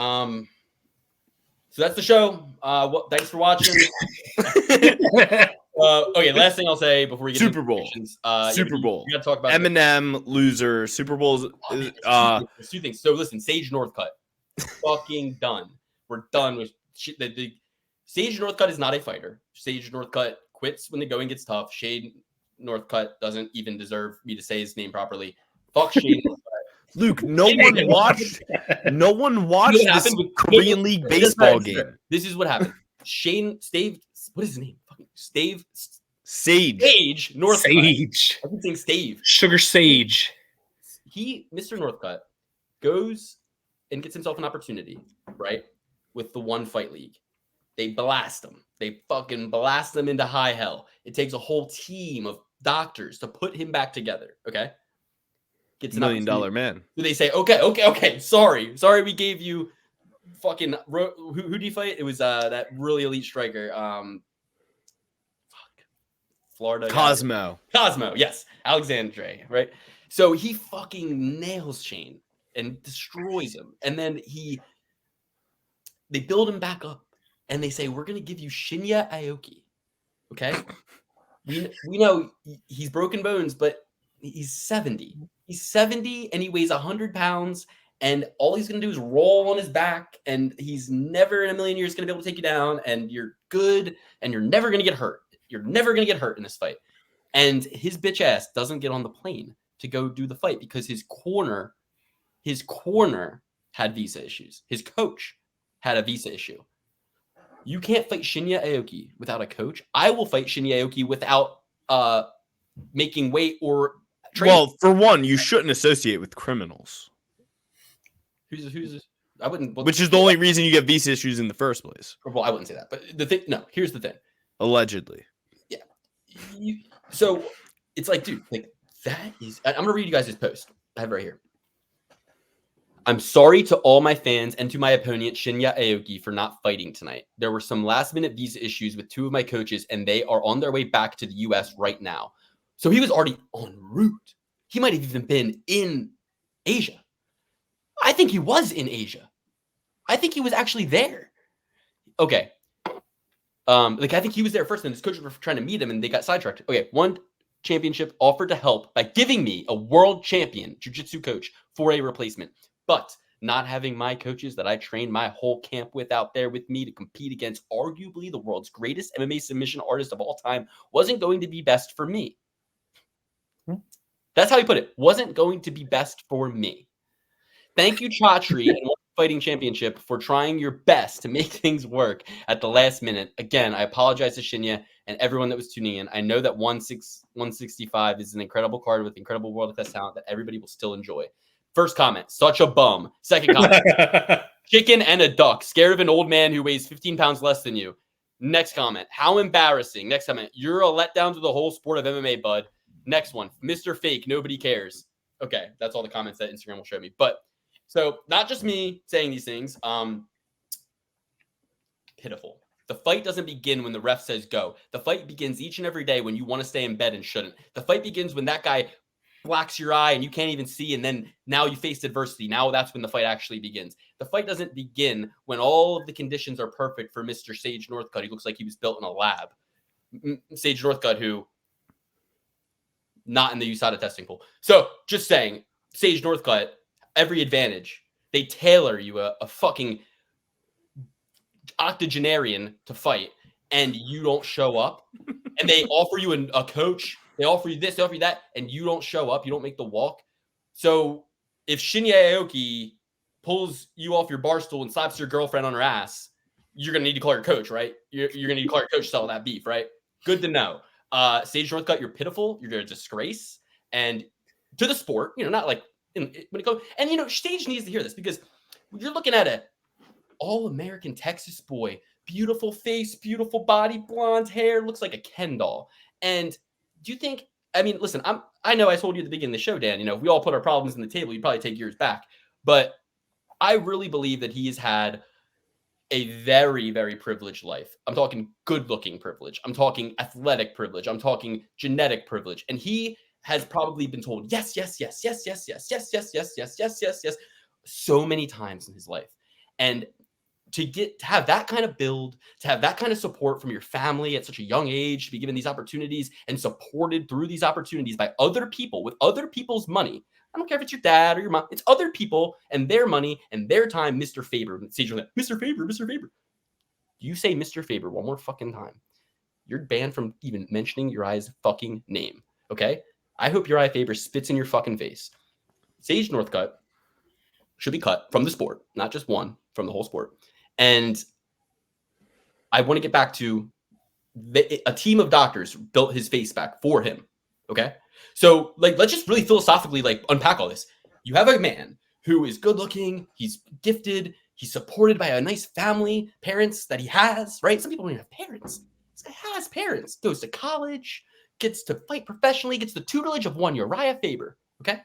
So that's the show. Thanks for watching. Okay, last thing I'll say before we get Super Bowl. Super Bowl. We got to talk about Eminem loser. Super Bowl's. There's two things. So listen, Sage Northcutt, fucking done. We're done with shit. Sage Northcutt is not a fighter. Sage Northcutt quits when the going gets tough. Shade Northcutt doesn't even deserve me to say his name properly. Fuck Shade Northcutt. Luke, no one watched this Korean League baseball game. This is what happened. What is his name? Sage Northcutt. Sage. I keep saying Stave. Sugar Sage. Mr. Northcutt, goes and gets himself an opportunity, right? With the one fight league. They blast him. They fucking blast him into high hell. It takes a whole team of doctors to put him back together. Okay. Gets $1 million man. Do they say, okay. Sorry, we gave you fucking who do you fight? It was that really elite striker. Florida Cosmo. Yes, Alexandre, right? So he fucking nails Shane and destroys him, and then they build him back up, and they say, we're gonna give you Shinya Aoki. Okay, we know he's broken bones, but he's 70. He's 70 and he weighs 100 pounds, and all he's going to do is roll on his back, and he's never in a million years going to be able to take you down, and you're good, and you're never going to get hurt. You're never going to get hurt in this fight. And his bitch ass doesn't get on the plane to go do the fight because his corner had visa issues. His coach had a visa issue. You can't fight Shinya Aoki without a coach. I will fight Shinya Aoki without making weight or training. Well, for one, you shouldn't associate with criminals. Who's I wouldn't. Which is the only reason you get visa issues in the first place. Well, I wouldn't say that, but here's the thing. Allegedly. Yeah. So it's like, dude, like that is. I'm gonna read you guys this post. I have it right here. I'm sorry to all my fans and to my opponent Shinya Aoki for not fighting tonight. There were some last-minute visa issues with two of my coaches, and they are on their way back to the U.S. right now. So he was already en route. He might have even been in Asia. I think he was in Asia. I think he was actually there. Okay. I think he was there first, and his coaches were trying to meet him, and they got sidetracked. Okay, one championship offered to help by giving me a world champion jiu-jitsu coach for a replacement. But not having my coaches that I trained my whole camp with out there with me to compete against arguably the world's greatest MMA submission artist of all time wasn't going to be best for me. That's how he put it. Wasn't going to be best for me. Thank you, Chatri and World Fighting Championship, for trying your best to make things work at the last minute. Again, I apologize to Shinya and everyone that was tuning in. I know that 165 is an incredible card with incredible world-class talent that everybody will still enjoy. First comment, such a bum. Second comment, chicken and a duck, scared of an old man who weighs 15 pounds less than you. Next comment, how embarrassing. Next comment, you're a letdown to the whole sport of MMA, bud. Next one, Mr. Fake, nobody cares. Okay, that's all the comments that Instagram will show me. But so not just me saying these things. Pitiful. The fight doesn't begin when the ref says go. The fight begins each and every day when you want to stay in bed and shouldn't. The fight begins when that guy blacks your eye and you can't even see, and then now you faced adversity. Now that's when the fight actually begins. The fight doesn't begin when all of the conditions are perfect for Mr. Sage Northcutt. He looks like he was built in a lab. Sage Northcutt, who not in the USADA testing pool. So just saying, Sage Northcutt, every advantage. They tailor you a fucking octogenarian to fight, and you don't show up. And they offer you a coach. They offer you this, they offer you that, and you don't show up. You don't make the walk. So if Shinya Aoki pulls you off your bar stool and slaps your girlfriend on her ass, you're going to need to call your coach, right? You're going to need to call your coach to settle that beef, right? Good to know. Sage Northcutt, you're pitiful. You're a disgrace. And to the sport, not like when it goes. And, Sage needs to hear this because you're looking at a all-American Texas boy, beautiful face, beautiful body, blonde hair, looks like a Ken doll. And do you think, listen, I know I told you at the beginning of the show, Dan, if we all put our problems on the table, you'd probably take yours back. But I really believe that he has had a very, very privileged life. I'm talking good-looking privilege. I'm talking athletic privilege. I'm talking genetic privilege. And he has probably been told, yes, yes, yes, yes, yes, yes, yes, yes, yes, yes, yes, yes, yes, so many times in his life. And to have that kind of build, to have that kind of support from your family at such a young age, to be given these opportunities and supported through these opportunities by other people with other people's money. I don't care if it's your dad or your mom. It's other people and their money and their time. Mr. Faber, Mr. Faber. you say Mr. Faber one more fucking time, you're banned from even mentioning Uriah's fucking name. Okay? I hope Uriah Faber spits in your fucking face. Sage Northcutt should be cut from the sport, not just one, from the whole sport. And I want to get back to a team of doctors built his face back for him. Okay? So, like, let's just really philosophically, like, unpack all this. You have a man who is good looking, he's gifted, he's supported by a nice family, parents that he has, right? Some people don't even have parents. This guy has parents, goes to college, gets to fight professionally, gets the tutelage of one Uriah Faber, okay?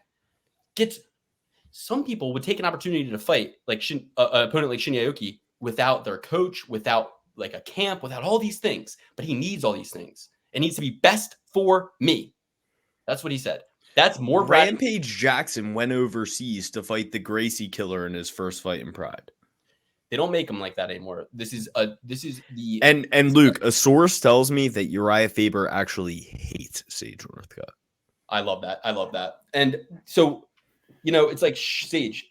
Some people would take an opportunity to fight like an opponent like Shinya Aoki without their coach, without like a camp, without all these things. But he needs all these things. It needs to be best for me. That's what he said. That's more Rampage Jackson went overseas to fight the Gracie Killer in his first fight in Pride. They don't make him like that anymore. This is the and Luke, a source tells me that Uriah Faber actually hates Sage Northcutt. I love that. And so, you know, it's like Sage.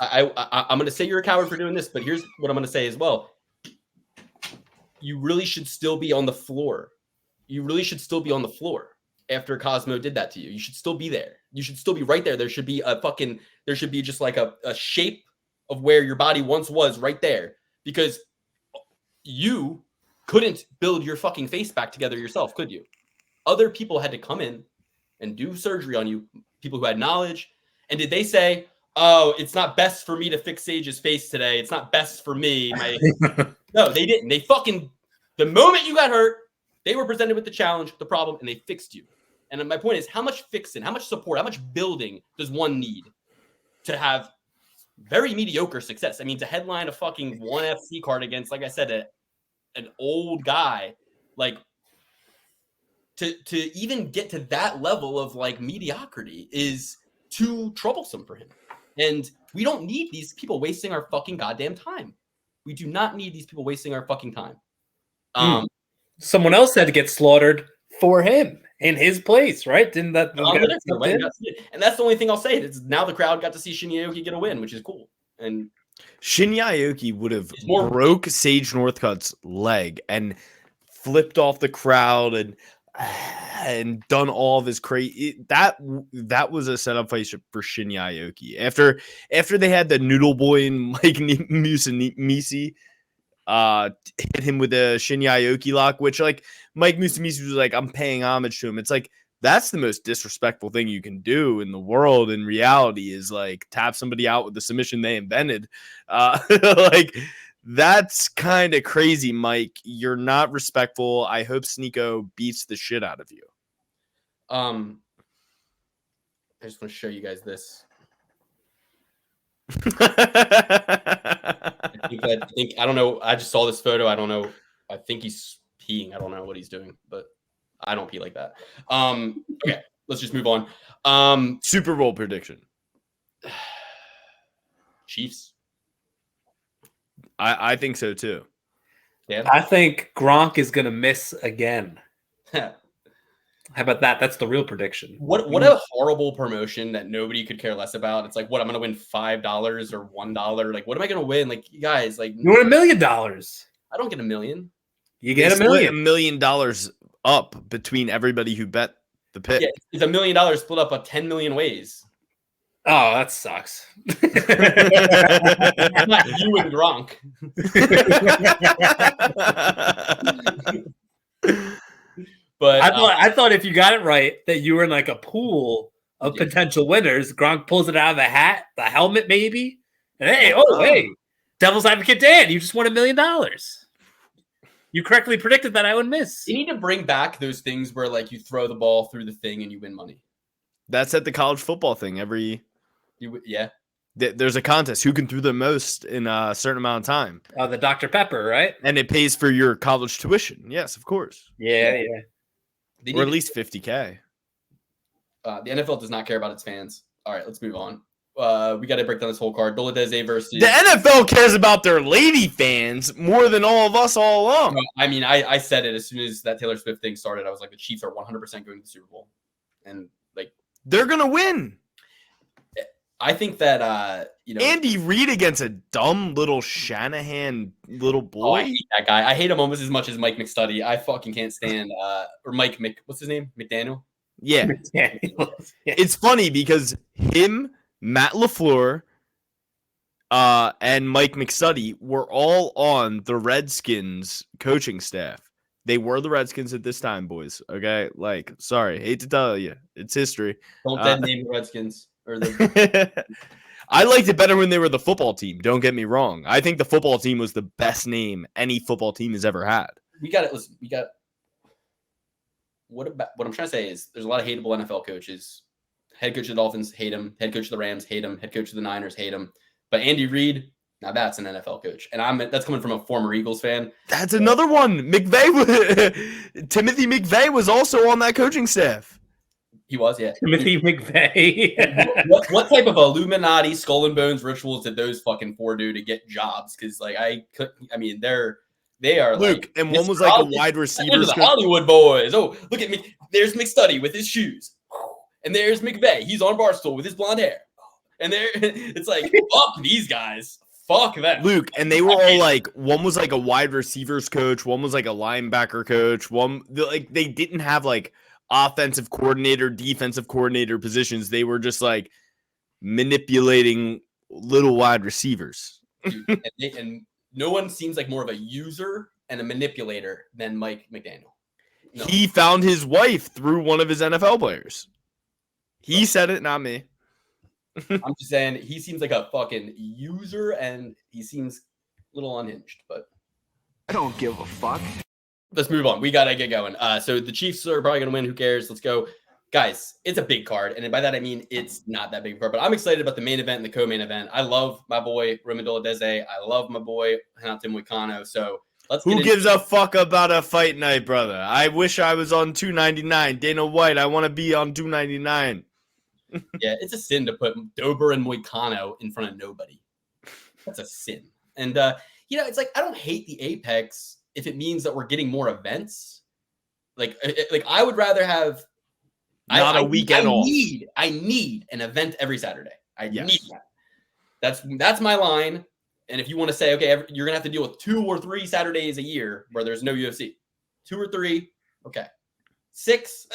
I'm going to say you're a coward for doing this, but here's what I'm going to say as well. You really should still be on the floor. After Cosmo did that to you. You should still be there. You should still be right there. There should be just like a shape of where your body once was right there, because you couldn't build your fucking face back together yourself, could you? Other people had to come in and do surgery on you, people who had knowledge. And did they say, oh, it's not best for me to fix Sage's face today. It's not best for me. No, they didn't. They fucking, the moment you got hurt, they were presented with the challenge, the problem, and they fixed you. And my point is, how much fixing, how much support, how much building does one need to have very mediocre success? I mean, to headline a fucking ONE FC card against, like I said, an old guy, like to even get to that level of like mediocrity is too troublesome for him. And we don't need these people wasting our fucking goddamn time. We do not need these people wasting our fucking time. Someone else had to get slaughtered for him in his place, right? Didn't that? And that's the only thing I'll say is now the crowd got to see Shinya Aoki get a win, which is cool. And Shinya Aoki would have broke Sage Northcutt's leg and flipped off the crowd and done all of his crazy. That was a setup fight for Shinya Aoki. After they had the Noodle Boy and Mike Musumeci hit him with a Shinya Aoki lock, which like Mike Musumeci was like, I'm paying homage to him. It's like, that's the most disrespectful thing you can do in the world. In reality, is like tap somebody out with the submission they invented. Like, that's kind of crazy, Mike. You're not respectful. I hope Sneeko beats the shit out of you. I just want to show you guys this. I don't know. I just saw this photo. I don't know. I think he's peeing. I don't know what he's doing, but I don't pee like that. Okay, let's just move on. Super Bowl prediction. Chiefs. I think so too. Yeah. I think Gronk is going to miss again. How about that? That's the real prediction. What a horrible promotion that nobody could care less about. It's like, what, I'm going to win $5 or $1. Like, what am I going to win? Like, you guys, like, you win $1 million. I don't get $1 million. You get $1 million. $1 million up between everybody who bet the pick. Yeah, it's $1 million split up 10 million ways. Oh, that sucks. Not you and Gronk. But I thought if you got it right, that you were in like a pool of potential winners. Gronk pulls it out of the hat, the helmet, maybe. And hey, Devil's Advocate Dan, you just won $1 million. You correctly predicted that I would miss. You need to bring back those things where like you throw the ball through the thing and you win money. That's at the college football thing yeah. There's a contest who can throw the most in a certain amount of time. The Dr. Pepper, right? And it pays for your college tuition. Yes, of course. Yeah. Or at least $50K. The NFL does not care about its fans. All right, let's move on. We got to break down this whole card. Dolidze versus the NFL cares about their lady fans more than all of us all along. I mean, I said it as soon as that Taylor Swift thing started. I was like, the Chiefs are 100% going to the Super Bowl, and like they're gonna win. I think that Andy Reid against a dumb little Shanahan little boy. I hate that guy. I hate him almost as much as Mike McStudy. I fucking can't stand or Mike Mc. What's his name? McDaniel. Yeah. It's funny because him, Matt LaFleur, and Mike McStudy were all on the Redskins coaching staff. They were the Redskins at this time, boys. Okay, like, sorry, hate to tell you, it's history. Don't dead name the Redskins or the. I liked it better when they were the football team. Don't get me wrong. I think the football team was the best name any football team has ever had. We got it. Listen, we got. What I'm trying to say is there's a lot of hateable NFL coaches. Head coach of the Dolphins, hate him. Head coach of the Rams, hate him. Head coach of the Niners, hate him. But Andy Reid, now that's an NFL coach, and that's coming from a former Eagles fan. That's another one. Timothy McVeigh was also on that coaching staff. He was, yeah. Timothy McVeigh. what type of Illuminati skull and bones rituals did those fucking four do to get jobs? Because like they are Luke, like, and one was like a wide receiver. The Hollywood boys. Oh, look at me. There's McStudy with his shoes, and there's McVeigh. He's on Barstool with his blonde hair, and there it's like fuck these guys. Fuck that, Luke. And they were all like, one was like a wide receivers coach, one was like a linebacker coach. They didn't have like offensive coordinator, defensive coordinator positions. They were just like manipulating little wide receivers. Dude, and no one seems like more of a user and a manipulator than Mike McDaniel. No. He found his wife through one of his NFL players. He said it, not me. I'm just saying he seems like a fucking user and he seems a little unhinged, but I don't give a fuck. Let's move on. We got to get going. So the Chiefs are probably going to win. Who cares? Let's go. Guys, it's a big card. And by that, I mean, it's not that big of a card, but I'm excited about the main event and the co-main event. I love my boy, Roman Dolidze. I love my boy, Renato Moicano. So who gives a fuck about a fight night, brother? I wish I was on 299. Dana White, I want to be on 299. Yeah, it's a sin to put Dober and Moicano in front of nobody. That's a sin. And, it's like, I don't hate the Apex if it means that we're getting more events. Like I would rather have a weekend off. I need an event every Saturday. I need that. That's my line. And if you want to say, okay, you're gonna have to deal with 2 or 3 Saturdays a year where there's no UFC, 2 or 3, okay, 6,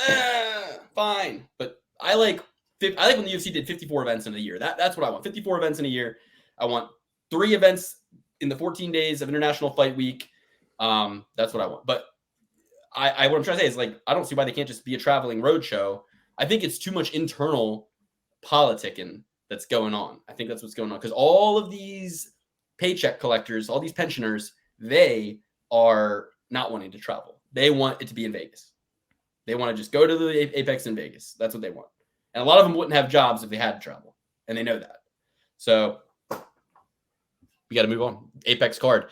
fine. But I like when the UFC did 54 events in a year. That's what I want. 54 events in a year. I want 3 events in the 14 days of International Fight Week. That's what I want. But what I'm trying to say is, like, I don't see why they can't just be a traveling road show. I think it's too much internal politicking that's going on. I think that's what's going on because all of these paycheck collectors, all these pensioners, they are not wanting to travel. They want it to be in Vegas. They want to just go to the Apex in Vegas. That's what they want. And a lot of them wouldn't have jobs if they had to travel. And they know that. So we got to move on. Apex card.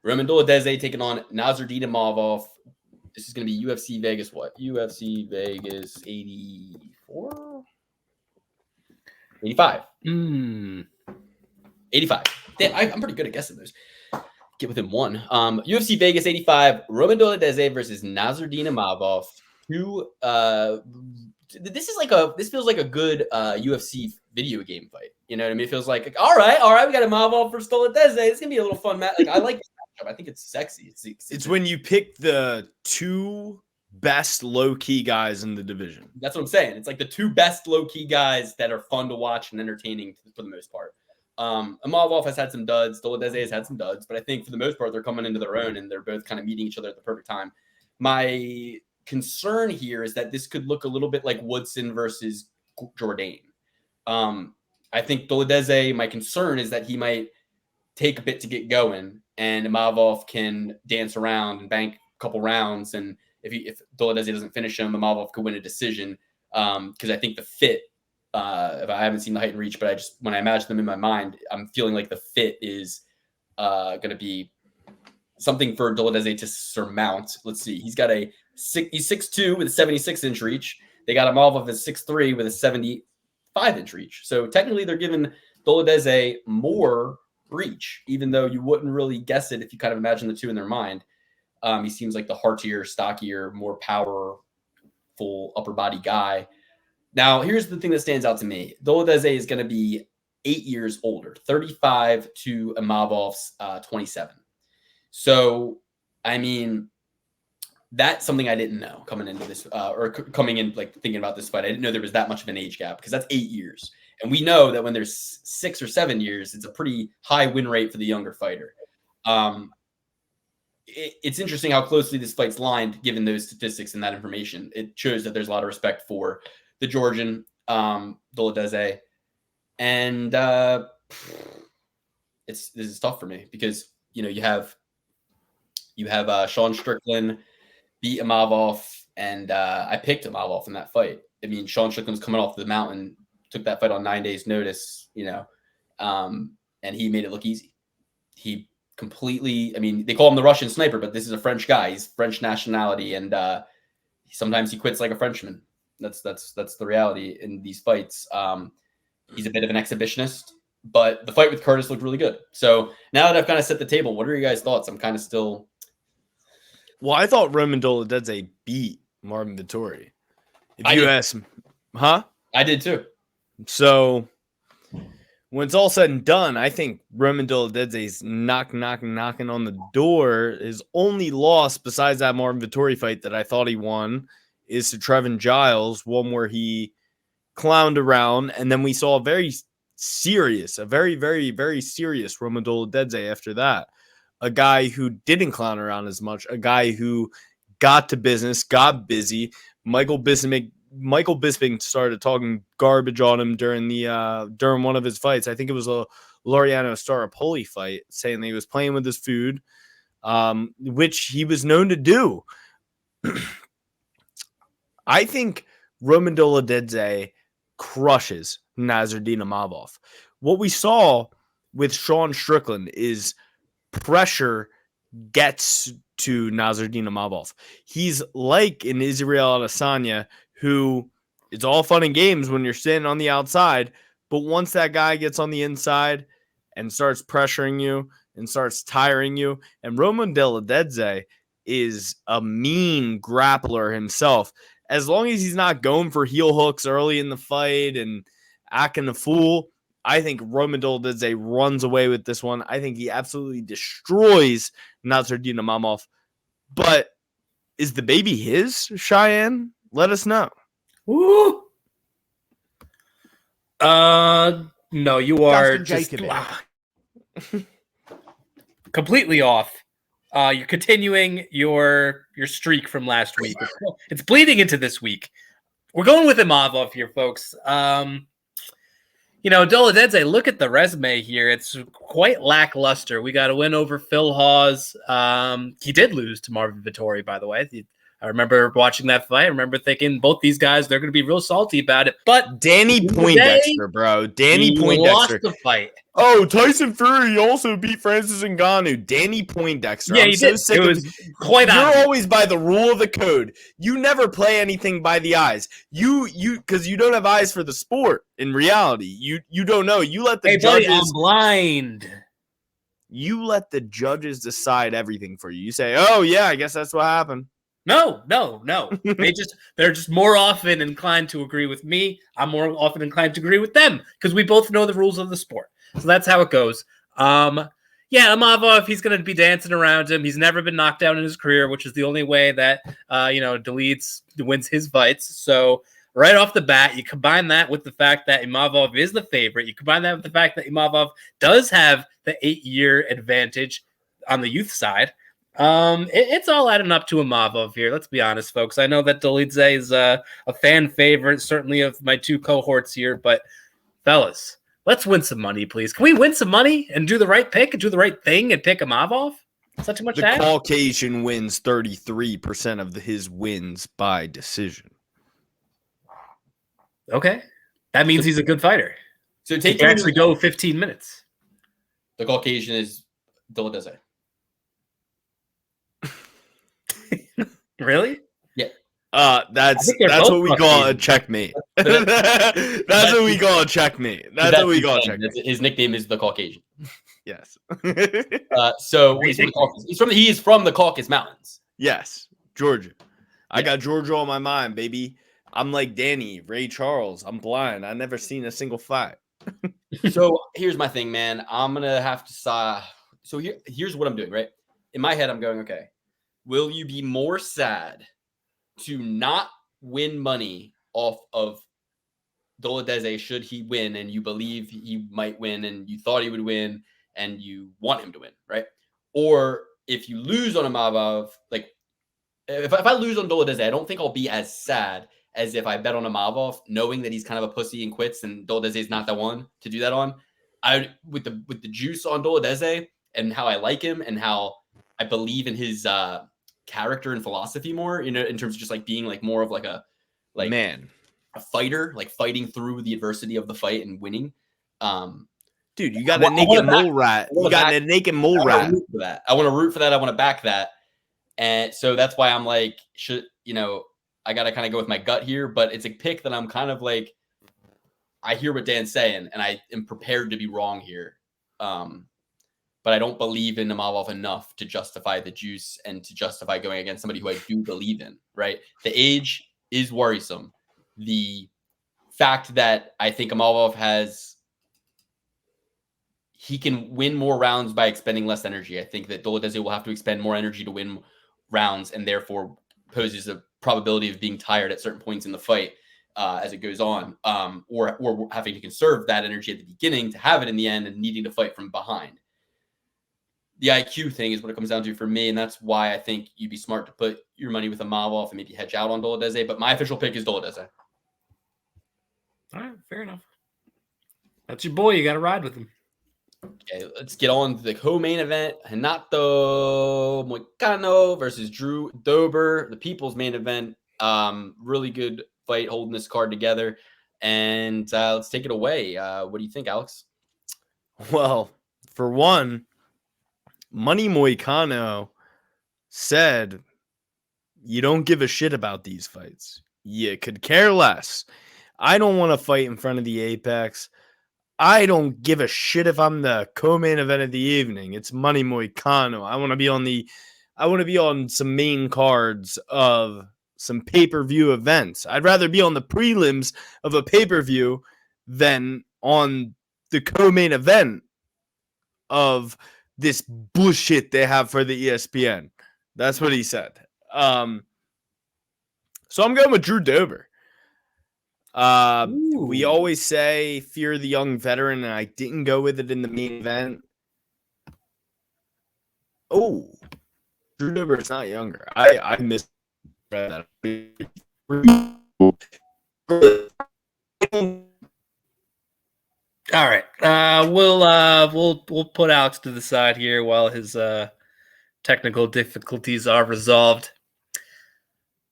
Roman Dolidze taking on Nasruddin Imavov. This is going to be UFC Vegas what? UFC Vegas 84? 85. 85. I'm pretty good at guessing those. Get within one. UFC Vegas 85. Roman Dolidze versus Nasruddin Imavov. This feels like a good UFC video game fight. You know what I mean? It feels like all right, we got Imavov versus Dolidze. It's gonna be a little fun match. Like I like this matchup. I think it's sexy. It's when you pick the 2 best low-key guys in the division. That's what I'm saying. It's like the 2 best low-key guys that are fun to watch and entertaining for the most part. Imavov has had some duds. Dolidze has had some duds, but I think for the most part they're coming into their own and they're both kind of meeting each other at the perfect time. My concern here is that this could look a little bit like Woodson versus Jourdain. I think Dolidze, my concern is that he might take a bit to get going and Imavov can dance around and bank a couple rounds. And if Dolidze doesn't finish him, Imavov could win a decision. Because I think the fit, if I haven't seen the height and reach, but when I imagine them in my mind, I'm feeling like the fit is going to be something for Dolidze to surmount. Let's see. He's 6'2" with a 76-inch reach. They got Imavov as 6'3" with a 75-inch reach. So technically they're giving Dolidze more reach, even though you wouldn't really guess it if you kind of imagine the two in their mind. He seems like the heartier, stockier, more powerful upper body guy. Now, here's the thing that stands out to me. Dolidze is going to be 8 years older, 35 to Imavov's 27. So, I mean, that's something I didn't know coming into this, coming in, like thinking about this fight. I didn't know there was that much of an age gap because that's 8 years. And we know that when there's 6 or 7 years, it's a pretty high win rate for the younger fighter. It's interesting how closely this fight's lined, given those statistics and that information. It shows that there's a lot of respect for the Georgian, Dolidze. And this is tough for me because, you know, you have Sean Strickland beat Imavov, and I picked Imavov in that fight. I mean, Sean Strickland's coming off the mountain, took that fight on 9 days' notice, you know, and he made it look easy. He completely, I mean, they call him the Russian sniper, but this is a French guy. He's French nationality, and sometimes he quits like a Frenchman. That's the reality in these fights. He's a bit of an exhibitionist, but the fight with Curtis looked really good. So now that I've kind of set the table, what are your guys' thoughts? I'm kind of still. Well, I thought Roman Dolidze beat Marvin Vettori. If you ask, huh? I did too. So when it's all said and done, I think Roman Dolidze's knocking on the door. His only loss besides that Marvin Vettori fight that I thought he won is to Trevin Giles, one where he clowned around, and then we saw a very, very serious Roman Dolidze after that. A guy who didn't clown around as much, a guy who got to business, got busy. Michael Bisping started talking garbage on him during one of his fights. I think it was a Laureano Staropoli fight, saying that he was playing with his food, which he was known to do. I think Roman Dolidze crushes Nasruddin Imavov. What we saw with Sean Strickland is pressure gets to Nasruddin Imavov. He's like an Israel Adesanya, who it's all fun and games when you're standing on the outside, but once that guy gets on the inside and starts pressuring you and starts tiring you, and Roman Dolidze is a mean grappler himself. As long as he's not going for heel hooks early in the fight and acting a fool, I think Roman Dolidze runs away with this one. I think he absolutely destroys Nasruddin Imavov. But is the baby his, Cheyenne? Let us know. Woo! No, you are just completely off. You're continuing your streak from last week. It's bleeding into this week. We're going with Imavov here, folks. You know, Dolidze, look at the resume here. It's quite lackluster. We got a win over Phil Hawes. He did lose to Marvin Vettori, by the way. I remember watching that fight. I remember thinking both these guys, they're going to be real salty about it. But Danny Poindexter, bro. Danny Poindexter. Lost the fight. Oh, Tyson Fury also beat Francis Ngannou. Danny Poindexter. Yeah, he did. It was quite obvious. You're always by the rule of the code. You never play anything by the eyes. You because you don't have eyes for the sport. In reality, you don't know. You let the judges. Buddy, I'm blind. You let the judges decide everything for you. You say, "Oh yeah, I guess that's what happened." No. They're just more often inclined to agree with me. I'm more often inclined to agree with them because we both know the rules of the sport. So that's how it goes. Yeah, Imavov, he's going to be dancing around him. He's never been knocked down in his career, which is the only way that Dolidze wins his fights. So right off the bat, you combine that with the fact that Imavov is the favorite. You combine that with the fact that Imavov does have the 8-year advantage on the youth side. It's all adding up to Imavov here. Let's be honest, folks. I know that Dolidze is a fan favorite, certainly of my two cohorts here, but fellas, let's win some money, please. Can we win some money and do the right pick and do the right thing and pick Imavov? Is that too much? The Caucasian wins 33% of his wins by decision. Okay, that means he's a good fighter. So he can actually go 15 minutes. The Caucasian is Dolidze. Really? Yeah. That's what we call a checkmate. That's what we call a checkmate. That's what we call a checkmate. His nickname is the Caucasian. Yes. So he is from the Caucasus Mountains. Yes, Georgia. I got Georgia on my mind, baby. I'm like Danny, Ray Charles. I'm blind. I've never seen a single fight. So here's my thing, man. I'm gonna have to so here's what I'm doing, right? In my head, I'm going, okay, will you be more sad to not win money off of Dolidze should he win and you believe he might win and you thought he would win and you want him to win, right? Or if you lose on Imavov, like if I lose on Dolidze, I don't think I'll be as sad as if I bet on Imavov, knowing that he's kind of a pussy and quits and Dolidze is not the one to do that on. With the juice on Dolidze and how I like him and how I believe in his character and philosophy more, in terms of just like being like more of like a fighter, like fighting through the adversity of the fight and winning. Dude, you got a naked mole rat. You got a naked mole rat. I want to root for that. I want to back that. And so that's why I'm like, I got to kind of go with my gut here, but it's a pick that I'm kind of like, I hear what Dan's saying and I am prepared to be wrong here. But I don't believe in Imavov enough to justify the juice and to justify going against somebody who I do believe in, right? The age is worrisome. The fact that I think Imavov he can win more rounds by expending less energy. I think that Dolidze will have to expend more energy to win rounds and therefore poses a probability of being tired at certain points in the fight as it goes on, or having to conserve that energy at the beginning to have it in the end and needing to fight from behind. The IQ thing is what it comes down to for me, and that's why I think you'd be smart to put your money with Imavov and maybe hedge out on Dolidze, but my official pick is Dolidze. All right, fair enough. That's your boy. You got to ride with him. Okay, let's get on to the co-main event. Renato Moicano versus Drew Dober, the people's main event. Really good fight holding this card together. And let's take it away. What do you think, Alex? Well, for one, Money Moicano said, you don't give a shit about these fights. You could care less. I don't want to fight in front of the Apex. I don't give a shit if I'm the co-main event of the evening. It's Money Moicano. I want to be on some main cards of some pay-per-view events. I'd rather be on the prelims of a pay-per-view than on the co-main event of this bullshit they have for the ESPN. That's what he said. So I'm going with Drew Dober. We always say fear the young veteran, and I didn't go with it in the main event. Oh, Drew Dober is not younger. I missed that. All right. We'll put Alex to the side here while his technical difficulties are resolved.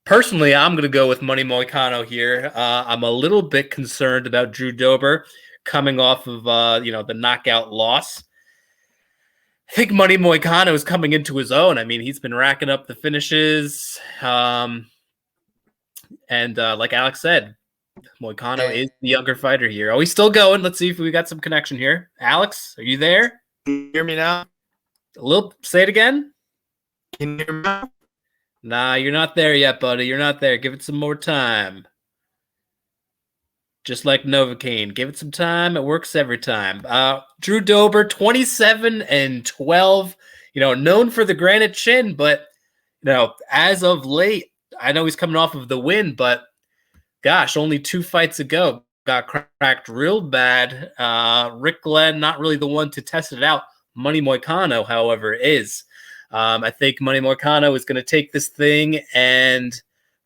Personally, I'm going to go with Money Moicano here. I'm a little bit concerned about Drew Dober coming off of the knockout loss. I think Money Moicano is coming into his own. I mean, he's been racking up the finishes. And like Alex said, Moicano is the younger fighter here. Oh, he's still going. Let's see if we got some connection here. Alex, are you there? Can you hear me now? Say it again. Can you hear me now? Nah, you're not there yet, buddy. You're not there. Give it some more time. Just like Novocaine. Give it some time. It works every time. Drew Dober, 27-12. Known for the granite chin, but as of late, I know he's coming off of the win, but gosh, only 2 fights ago, got cracked real bad. Rick Glenn, not really the one to test it out. Money Moicano, however, is. I think Money Moicano is going to take this thing and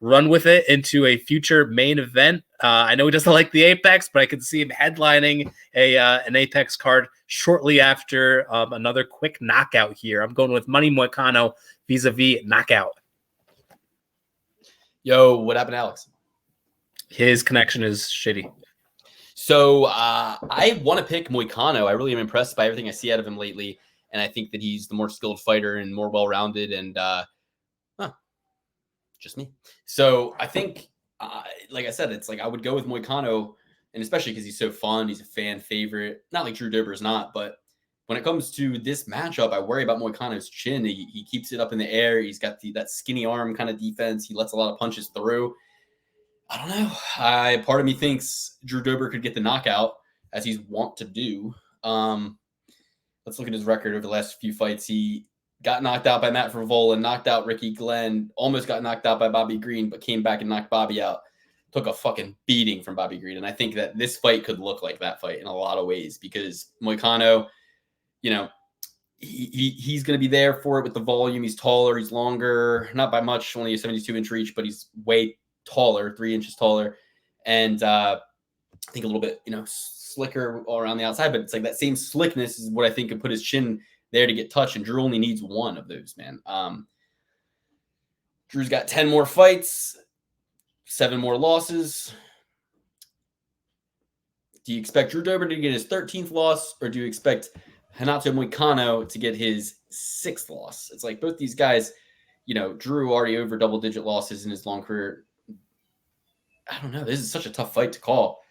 run with it into a future main event. I know he doesn't like the Apex, but I can see him headlining an Apex card shortly after another quick knockout here. I'm going with Money Moicano vis-a-vis knockout. Yo, what happened, Alex? His connection is shitty. So I want to pick Moicano. I really am impressed by everything I see out of him lately. And I think that he's the more skilled fighter and more well-rounded and just me. So I think, like I said, it's like I would go with Moicano, and especially because he's so fun. He's a fan favorite. Not like Drew Dober is not, but when it comes to this matchup, I worry about Moicano's chin. He keeps it up in the air. He's got that skinny arm kind of defense. He lets a lot of punches through. I don't know. Part of me thinks Drew Dober could get the knockout. as he's wont to do. Let's look at his record over the last few fights. He got knocked out by Matt Frivola, knocked out Ricky Glenn, almost got knocked out by Bobby Green, but came back and knocked Bobby out. Took a fucking beating from Bobby Green. And I think that this fight could look like that fight in a lot of ways because Moicano, you know, he's going to be there for it with the volume. He's taller, he's longer, not by much, only a 72-inch reach, but he's way taller, 3 inches taller. And I think a little bit, you know, slicker all around the outside, but it's like that same slickness is what I think could put his chin there to get touched, and Drew only needs one of those, man. Drew's got 10 more fights, 7 more losses. Do you expect Drew Dober to get his 13th loss, or do you expect Renato Moicano to get his 6th loss? It's like both these guys, you know, Drew already over double-digit losses in his long career. I don't know. This is such a tough fight to call.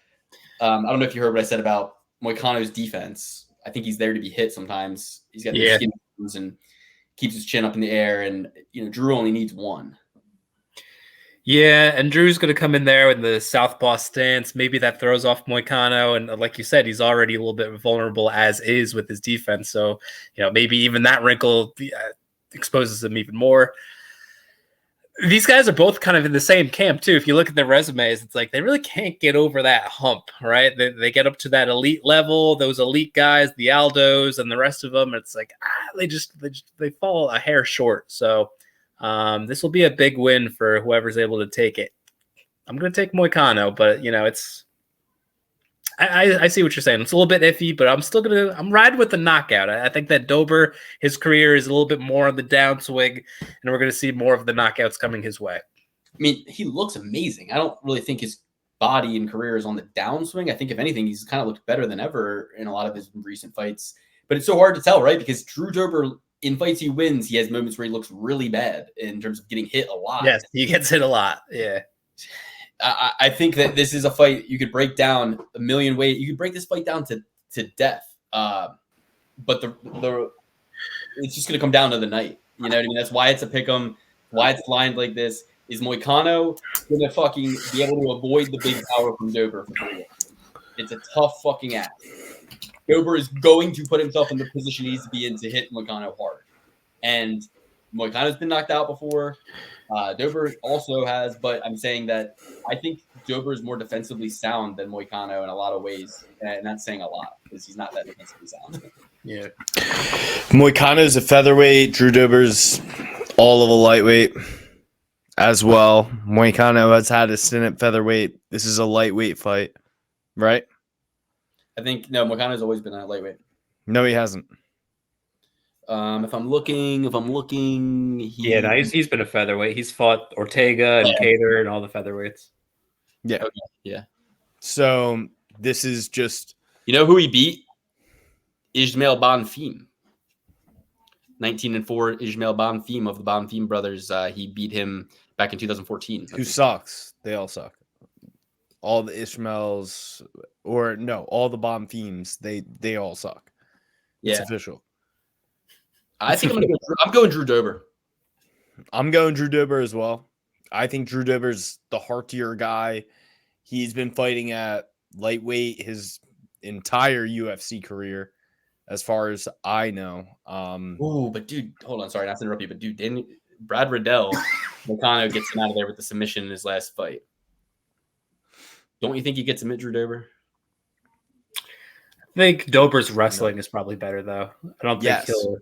I don't know if you heard what I said about Moicano's defense. I think he's there to be hit sometimes. He's got the skin and keeps his chin up in the air, and you know Drew only needs one. Yeah, and Drew's going to come in there with the southpaw stance. Maybe that throws off Moicano, and like you said, he's already a little bit vulnerable as is with his defense. So you know maybe even that wrinkle exposes him even more. These guys are both kind of in the same camp too. If you look at their resumes, it's like they really can't get over that hump, right? They get up to that elite level. Those elite guys, the Aldos and the rest of them, it's like they fall a hair short. So this will be a big win for whoever's able to take it. I'm going to take Moicano, but you know it's. I see what you're saying. It's a little bit iffy, but I'm riding with the knockout. I think that Dober, his career is a little bit more on the downswing, and we're going to see more of the knockouts coming his way. I mean, he looks amazing. I don't really think his body and career is on the downswing. I think if anything, he's kind of looked better than ever in a lot of his recent fights. But it's so hard to tell, right? Because Drew Dober, in fights he wins, he has moments where he looks really bad in terms of getting hit a lot. Yes, he gets hit a lot. Yeah. I think that this is a fight you could break down a million ways. You could break this fight down to death. But it's just going to come down to the night. You know what I mean? That's why it's a pick'em. Why it's lined like this. Is Moicano going to fucking be able to avoid the big power from Dober? It's a tough fucking act. Dober is going to put himself in the position he needs to be in to hit Moicano hard. And Moicano's been knocked out before. Dober also has, but I'm saying that I think Dober is more defensively sound than Moicano in a lot of ways, and that's saying a lot because he's not that defensively sound. Yeah. Moicano's a featherweight. Drew Dober's all of a lightweight as well. Moicano has had a stint at featherweight. This is a lightweight fight, right? I think, no, Moicano's always been a lightweight. No, he hasn't. If I'm looking, he's been a featherweight. He's fought Ortega and Cater and all the featherweights. Yeah. Okay. Yeah. So this is just, you know who he beat? Ismail Bonfim. 19-4 Ismail Bonfim of the Bonfim brothers. He beat him back in 2014. Who sucks? They all suck. All the Ishmaels, or no, all the Bonfims, they all suck. It's official. I think I'm going Drew Dober. I'm going Drew Dober as well. I think Drew Dober's the heartier guy. He's been fighting at lightweight his entire UFC career, as far as I know. But dude, hold on. Sorry, not to interrupt you, but dude, Brad Riddell, Moicano gets him out of there with the submission in his last fight. Don't you think he gets him at Drew Dober? I think Dober's wrestling is probably better, though. I don't think he'll.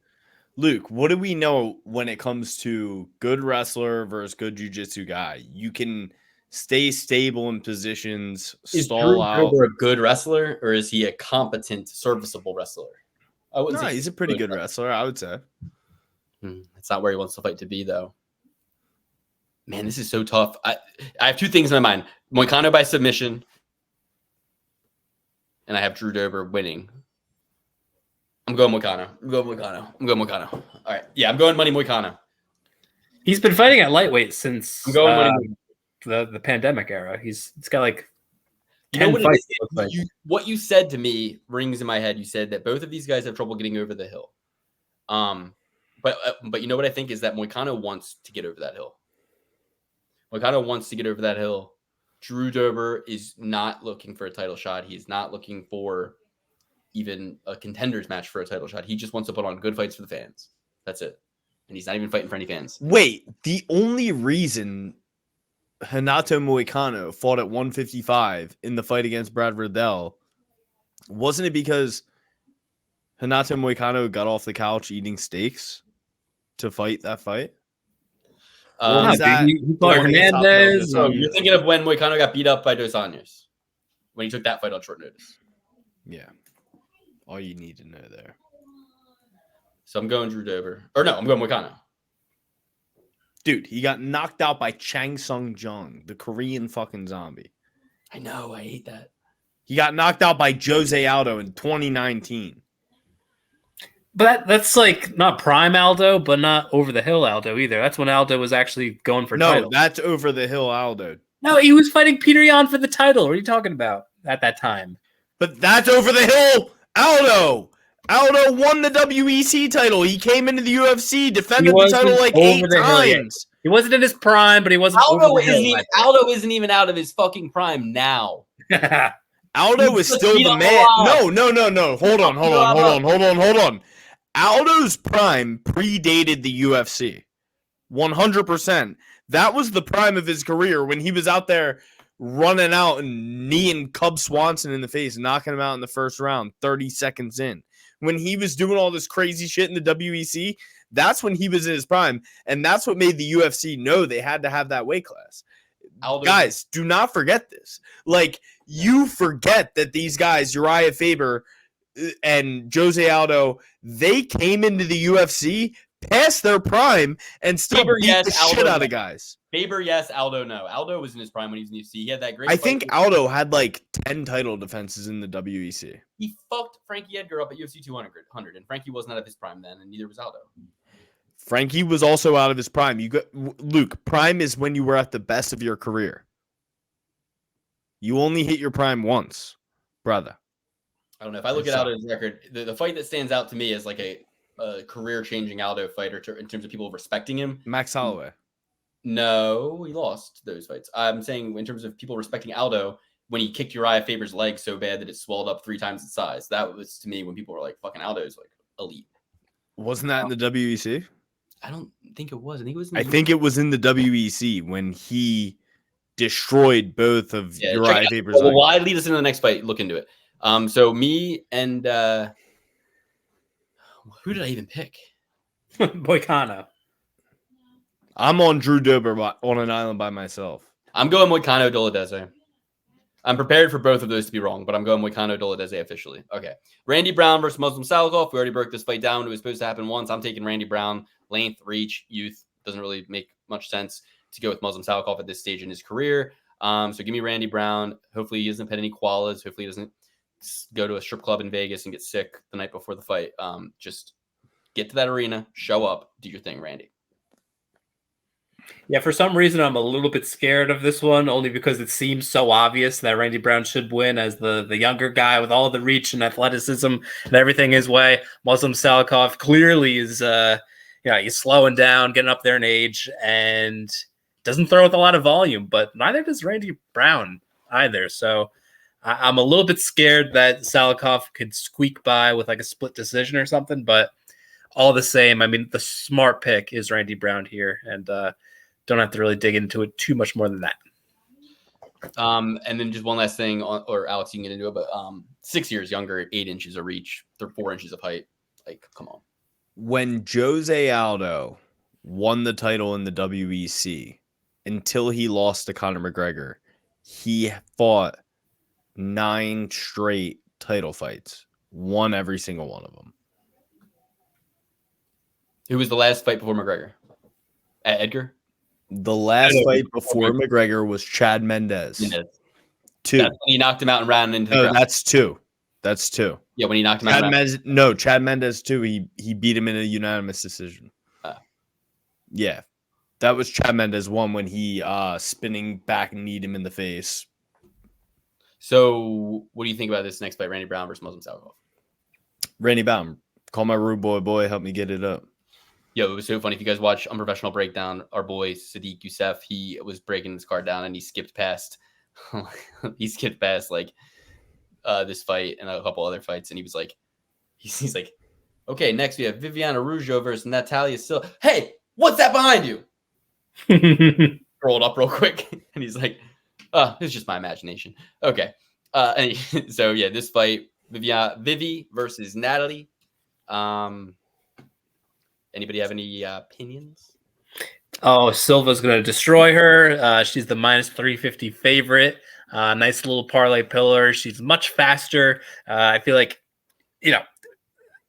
Luke, what do we know when it comes to good wrestler versus good jiu-jitsu guy? You can stay stable in positions, stall out. Is Drew Dober a good wrestler, or is he a competent, serviceable wrestler? No, he's a pretty good wrestler, I would say. That's not where he wants the fight to be, though. Man, this is so tough. I have two things in my mind. Moicano by submission, and I have Drew Dober winning. I'm going Moicano. All right. Yeah, I'm going money Moicano. He's been fighting at lightweight since the pandemic era. He's got like 10 fights. What you said to me rings in my head. You said that both of these guys have trouble getting over the hill. But you know what I think is that Moicano wants to get over that hill. Moicano wants to get over that hill. Drew Dober is not looking for a title shot. He's not looking for even a contenders match for a title shot. He just wants to put on good fights for the fans. That's it. And he's not even fighting for any fans. Wait, the only reason Renato Moicano fought at 155 in the fight against Brad Riddell, wasn't it because Renato Moicano got off the couch eating steaks to fight that fight? Hernandez. So you're thinking of when Moicano got beat up by Dos Anjos, when he took that fight on short notice. Yeah. All you need to know there. So I'm going Drew Dober. Or no, I'm going Moicano. Dude, he got knocked out by Chang Sung Jung, the Korean fucking zombie. I know. I hate that. He got knocked out by Jose Aldo in 2019. But that's like not prime Aldo, but not over the hill Aldo either. That's when Aldo was actually going for title. No, that's over the hill Aldo. No, he was fighting Peter Yan for the title. What are you talking about at that time? But that's over the hill Aldo. Aldo won the WEC title. He came into the UFC, defended the title like 8 times. He wasn't in his prime, but he wasn't. Aldo isn't even out of his fucking prime now. Aldo is still the man. No. Hold on. Aldo's prime predated the UFC. 100%. That was the prime of his career when he was out there running out and kneeing Cub Swanson in the face, knocking him out in the first round, 30 seconds in. When he was doing all this crazy shit in the WEC, that's when he was in his prime. And that's what made the UFC know they had to have that weight class. Guys, do not forget this. Like, you forget that these guys, Uriah Faber and Jose Aldo, they came into the UFC past their prime and still beat the shit out of guys. Faber, yes. Aldo, no. Aldo was in his prime when he was in the UFC. He had that great I think Aldo had like 10 title defenses in the WEC. He fucked Frankie Edgar up at UFC 200, and Frankie wasn't out of his prime then, and neither was Aldo. Frankie was also out of his prime. Luke, prime is when you were at the best of your career. You only hit your prime once, brother. I don't know. If I look at Aldo's record, the fight that stands out to me as like a career-changing Aldo fighter in terms of people respecting him. Max Holloway. No, he lost those fights. I'm saying in terms of people respecting Aldo, when he kicked Uriah Faber's leg so bad that it swelled up 3 times its size. That was, to me, when people were like, fucking Aldo's like elite. Wasn't that in the WEC? I don't think it was. I think it was in the WEC when he destroyed both of Uriah Faber's legs. Well, why lead us into the next fight? Look into it. So me and who did I even pick? Moicano. I'm on Drew Dober on an island by myself. I'm going Moicano Dolidze. I'm prepared for both of those to be wrong, but I'm going Moicano Dolidze officially. Okay. Randy Brown versus Muslim Salikhov. We already broke this fight down. It was supposed to happen once. I'm taking Randy Brown. Length, reach, youth. Doesn't really make much sense to go with Muslim Salikhov at this stage in his career. So give me Randy Brown. Hopefully he doesn't pet any koalas. Hopefully he doesn't go to a strip club in Vegas and get sick the night before the fight. Just get to that arena, show up, do your thing, Randy. Yeah, for some reason, I'm a little bit scared of this one, only because it seems so obvious that Randy Brown should win as the younger guy with all the reach and athleticism and everything his way. Muslim Salikhov clearly is, he's slowing down, getting up there in age, and doesn't throw with a lot of volume, but neither does Randy Brown either. So I'm a little bit scared that Salikhov could squeak by with like a split decision or something, but all the same, I mean, the smart pick is Randy Brown here, and don't have to really dig into it too much more than that. And then just one last thing, or Alex, you can get into it, but 6 years younger, 8 inches of reach, 4 inches of height. Like, come on. When Jose Aldo won the title in the WEC, until he lost to Conor McGregor, he fought 9 straight title fights, won every single one of them. Who was the last fight before McGregor? Edgar? The last fight before McGregor was Chad Mendes. 2. That's when he knocked him out and ran into the ground. That's 2. That's 2. Yeah, when he knocked him out. Chad Mendes 2. He beat him in a unanimous decision. Yeah. That was Chad Mendes 1 when he spinning back kneed him in the face. So what do you think about this next fight, Randy Brown versus Muslim Salikhov? Randy Brown. Call my rude boy, help me get it up. Yo, it was so funny. If you guys watch Unprofessional Breakdown, our boy Sadiq Youssef, he was breaking this card down and he skipped past he skipped past like this fight and a couple other fights, and he was like, he's like, okay, next we have Viviane Araujo versus Natalia Silva. Hey, what's that behind you? Rolled up real quick, and he's like, it's just my imagination. Okay. So yeah, this fight, Vivi versus Natalie. Anybody have any opinions? Oh, Silva's going to destroy her. She's the minus 350 favorite. Nice little parlay pillar. She's much faster. I feel like,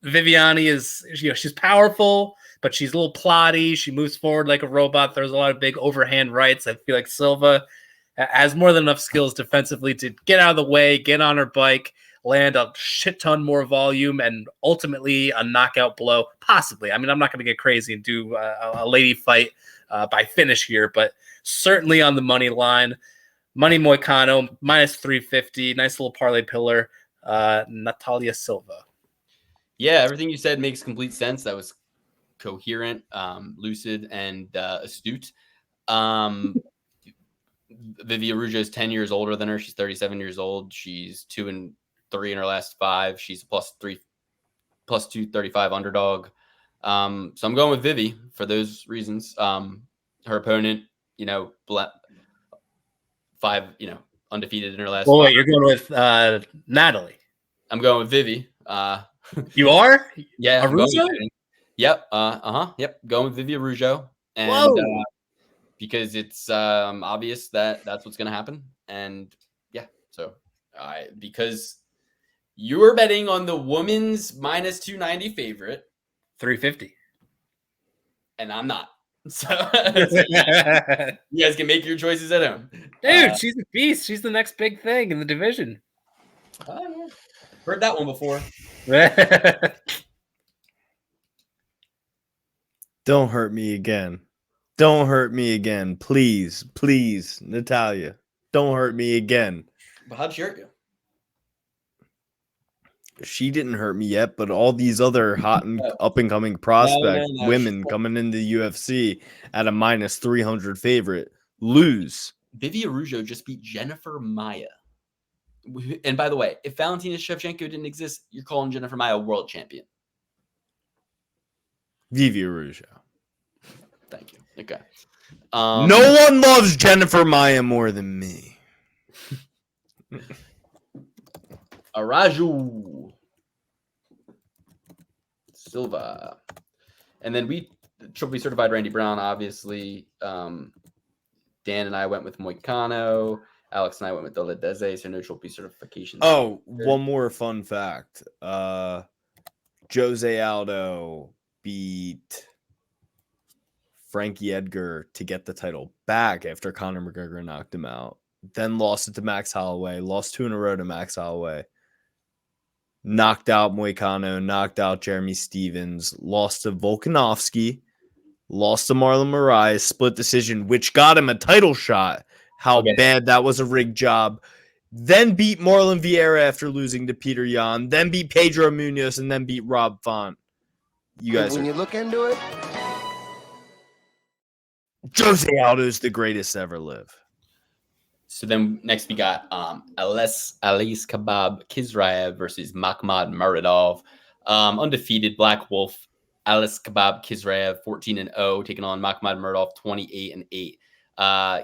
Viviane is, she's powerful, but she's a little plotty. She moves forward like a robot. There's a lot of big overhand rights. I feel like Silva has more than enough skills defensively to get out of the way, get on her bike, land a shit ton more volume, and ultimately a knockout blow, possibly. I mean, I'm not going to get crazy and do a lady fight by finish here, but certainly on the money line. Money Moicano, minus 350, nice little parlay pillar, Natalia Silva. Yeah, everything you said makes complete sense. That was coherent, lucid, and astute. Vivi Araujo is 10 years older than her. She's 37 years old. She's 2-3 in her last 5. She's a plus 235 underdog. So I'm going with Vivi for those reasons. Her opponent, 5, undefeated in her last. Well, wait, you're going with Natalie. I'm going with Vivi. You are? Yeah. Araujo? Yep. Yep. Going with Vivi Araujo. And because it's obvious that that's what's going to happen. And yeah, so because you were betting on the woman's minus 290 favorite, 350, and I'm not. So you guys can make your choices at home. Dude, she's a beast. She's the next big thing in the division. Yeah. Heard that one before. Don't hurt me again. Don't hurt me again. Please, please, Natalia. Don't hurt me again. But how'd she hurt you? She didn't hurt me yet, but all these other hot and up-and-coming prospect women coming into the UFC at a minus 300 favorite lose. Vivi Araujo just beat Jennifer Maia. And by the way, if Valentina Shevchenko didn't exist, you're calling Jennifer Maia world champion. Vivi Araujo. Thank you. Okay. No one loves Jennifer Maia more than me. Araujo. Silva. And then we triple B certified Randy Brown, obviously. Dan and I went with Moicano. Alex and I went with Dolidze, so no triple B certification. Oh, one more fun fact. Jose Aldo beat Frankie Edgar to get the title back after Conor McGregor knocked him out. Then lost it to Max Holloway. Lost 2 in a row to Max Holloway. Knocked out Moicano. Knocked out Jeremy Stevens. Lost to Volkanovski. Lost to Marlon Moraes. Split decision, which got him a title shot. How bad that was a rigged job. Then beat Marlon Vieira after losing to Peter Yan. Then beat Pedro Munoz. And then beat Rob Font. You guys When you look into it, Jose Aldo is the greatest to ever live. So then next we got Alice Kebab Khizriev versus Makhmud Muradoov. Undefeated Black Wolf. Alice Kebab Khizriev 14-0, taking on Makhmud Muradoov 28-8.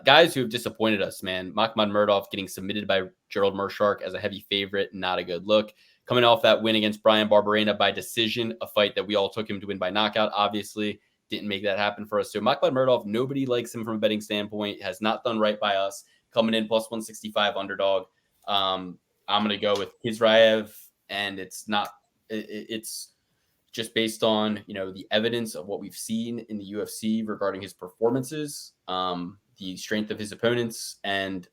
Guys who have disappointed us, man. Makhmud Muradoov getting submitted by Gerald Meerschaert as a heavy favorite, not a good look. Coming off that win against Brian Barberena by decision, a fight that we all took him to win by knockout, obviously. Didn't make that happen for us. So Makhmud Muradoov, nobody likes him from a betting standpoint, has not done right by us. Coming in plus 165 underdog. I'm going to go with Khizriev, and it's just based on, the evidence of what we've seen in the UFC regarding his performances, the strength of his opponents, and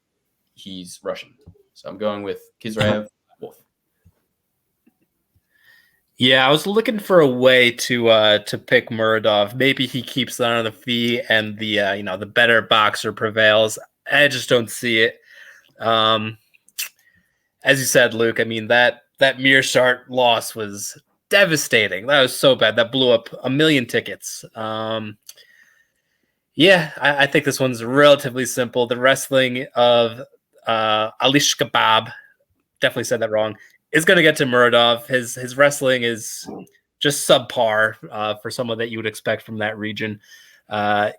he's Russian. So I'm going with Khizriev. Wolf. Yeah, I was looking for a way to pick Muradoov. Maybe he keeps that on the fee, and the better boxer prevails. I just don't see it. As you said, Luke, I mean, that Meerschaert loss was devastating. That was so bad. That blew up 1 million tickets. Yeah, I think this one's relatively simple. The wrestling of Alish Kebab, definitely said that wrong, is going to get to Muradoov. His wrestling is just subpar for someone that you would expect from that region.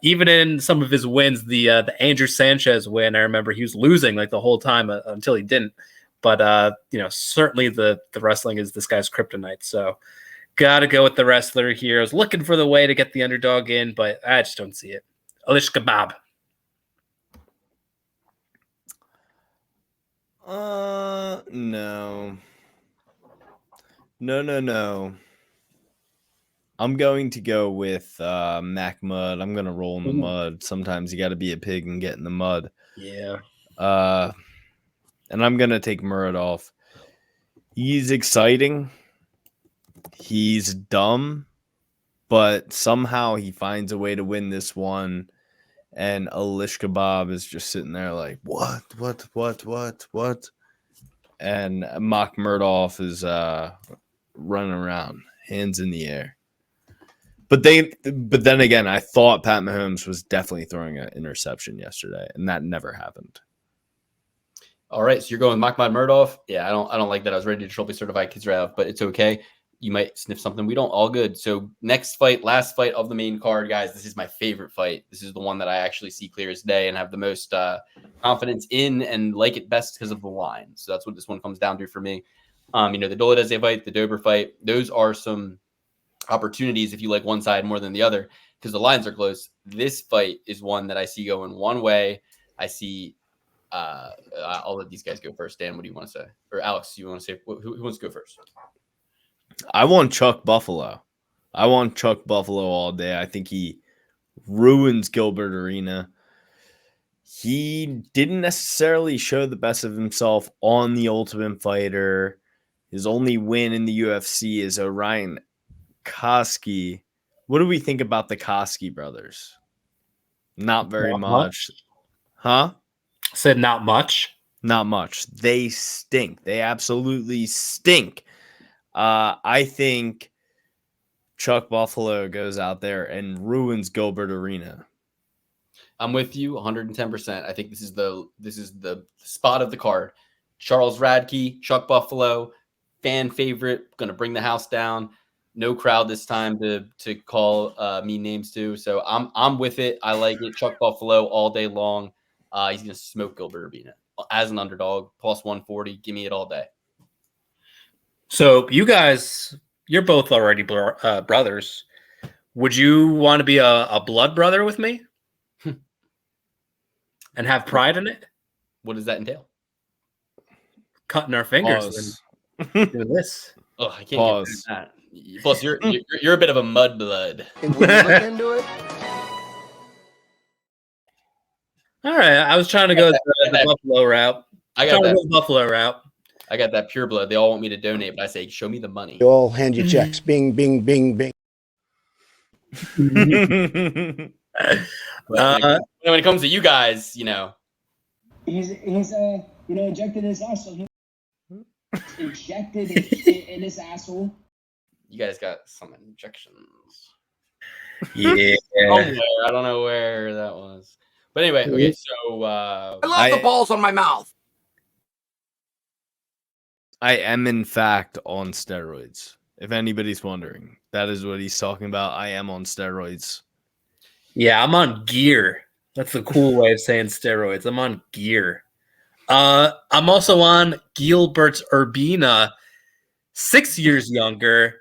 Even in some of his wins, the Andrew Sanchez win, I remember he was losing like the whole time until he didn't. But certainly the wrestling is this guy's kryptonite. So got to go with the wrestler here. I was looking for the way to get the underdog in, but I just don't see it. Alish Kebab. No. I'm going to go with Mac Mud. I'm going to roll in the mud. Sometimes you got to be a pig and get in the mud. Yeah. And I'm going to take Muradoov. He's exciting. He's dumb, but somehow he finds a way to win this one. And Alish Kebab is just sitting there like, what? And Mock Murdoff is running around, hands in the air. But then again, I thought Pat Mahomes was definitely throwing an interception yesterday, and that never happened. All right, so you're going Makhmud Murdoff. Yeah, I don't like that. I was ready to trophy certify Khizriev, but it's okay. You might sniff something. We don't. All good. So next fight, last fight of the main card, guys. This is my favorite fight. This is the one that I actually see clear as day and have the most confidence in and like it best because of the line. So that's what this one comes down to for me. The Dolidze fight, the Dober fight, those are some opportunities if you like one side more than the other because the lines are close. This fight is one that I see going one way. I see I'll let these guys go first. Dan, what do you want to say? Or Alex, you want to say who wants to go first? I want Chuck Buffalo. I want Chuck Buffalo all day. I think he ruins Gilbert Arena. He didn't necessarily show the best of himself on the Ultimate Fighter. His only win in the UFC is Orion Koski. What do we think about the Koski brothers? Not very much. Huh? Said not much. Not much. They stink. They absolutely stink. I think Chuck Buffalo goes out there and ruins Gilbert Arena. I'm with you 110%. I think this is the spot of the card. Charles Radtke, Chuck Buffalo, fan favorite, going to bring the house down. No crowd this time to call me names to. So I'm with it. I like it. Chuck Buffalo all day long. He's going to smoke Gilbert Urbina as an underdog, plus 140. Give me it all day. So you guys, you're both already brothers. Would you want to be a blood brother with me and have pride in it? What does that entail? Cutting our fingers and doing this. Oh, I can't get that. Plus, you're a bit of a mudblood. Would you look into it? All right, I was trying to go the Buffalo route. I got that Buffalo route. I got that pure blood. They all want me to donate, but I say, show me the money. You all hand you checks. Bing, bing, bing, bing. When it comes to you guys, he's injected his asshole. Injected in his asshole. You guys got some injections. Yeah. I don't know where that was. But anyway, okay, so I love the balls on my mouth. I am, in fact, on steroids. If anybody's wondering, that is what he's talking about. I am on steroids. Yeah, I'm on gear. That's the cool way of saying steroids. I'm on gear. I'm also on Gilbert Urbina, 6 years younger.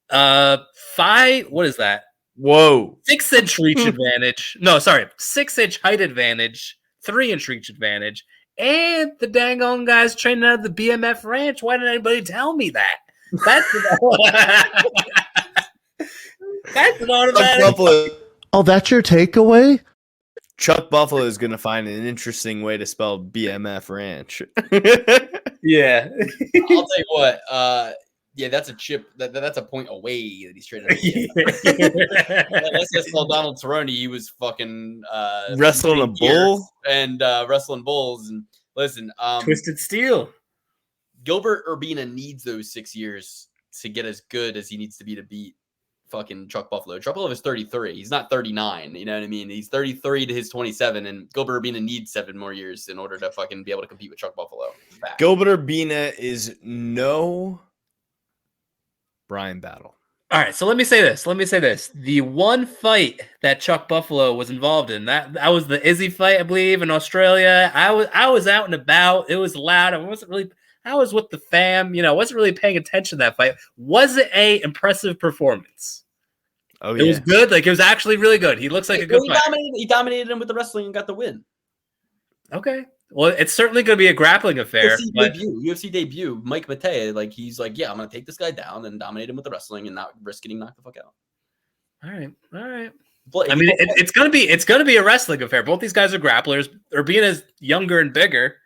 What is that? Whoa. 6-inch reach advantage. No, sorry. 6-inch height advantage, 3-inch reach advantage. And the dang on guy's training out of the BMF ranch. Why didn't anybody tell me that? That's an automatic. Oh, that's your takeaway? Chuck Buffalo is going to find an interesting way to spell BMF ranch. Yeah. I'll tell you what. Yeah, that's a chip. That's a point away that he's trading. Let's just call Donald Cerrone. He was fucking wrestling a bull and wrestling bulls. And listen, Twisted Steel. Gilbert Urbina needs those 6 years to get as good as he needs to be to beat fucking Chuck Buffalo. Chuck Buffalo is 33. He's not 39. You know what I mean? He's 33 to his 27, and Gilbert Urbina needs 7 more years in order to fucking be able to compete with Chuck Buffalo. Fact. Gilbert Urbina is no Brian Battle. All right, so let me say this. The one fight that Chuck Buffalo was involved in, that was the Izzy fight, I believe, in Australia. I was out and about. It was loud. I was with the fam, wasn't really paying attention to that fight. Was it a impressive performance? Oh, It was good. Like, it was actually really good. He looks like a good fighter. He dominated him with the wrestling and got the win. Okay. Well, it's certainly going to be a grappling affair. UFC debut, Mike Matei, he's like, yeah, I'm going to take this guy down and dominate him with the wrestling and not risk getting knocked the fuck out. All right. But, I mean, it's going to be a wrestling affair. Both these guys are grapplers. Urbina's younger and bigger.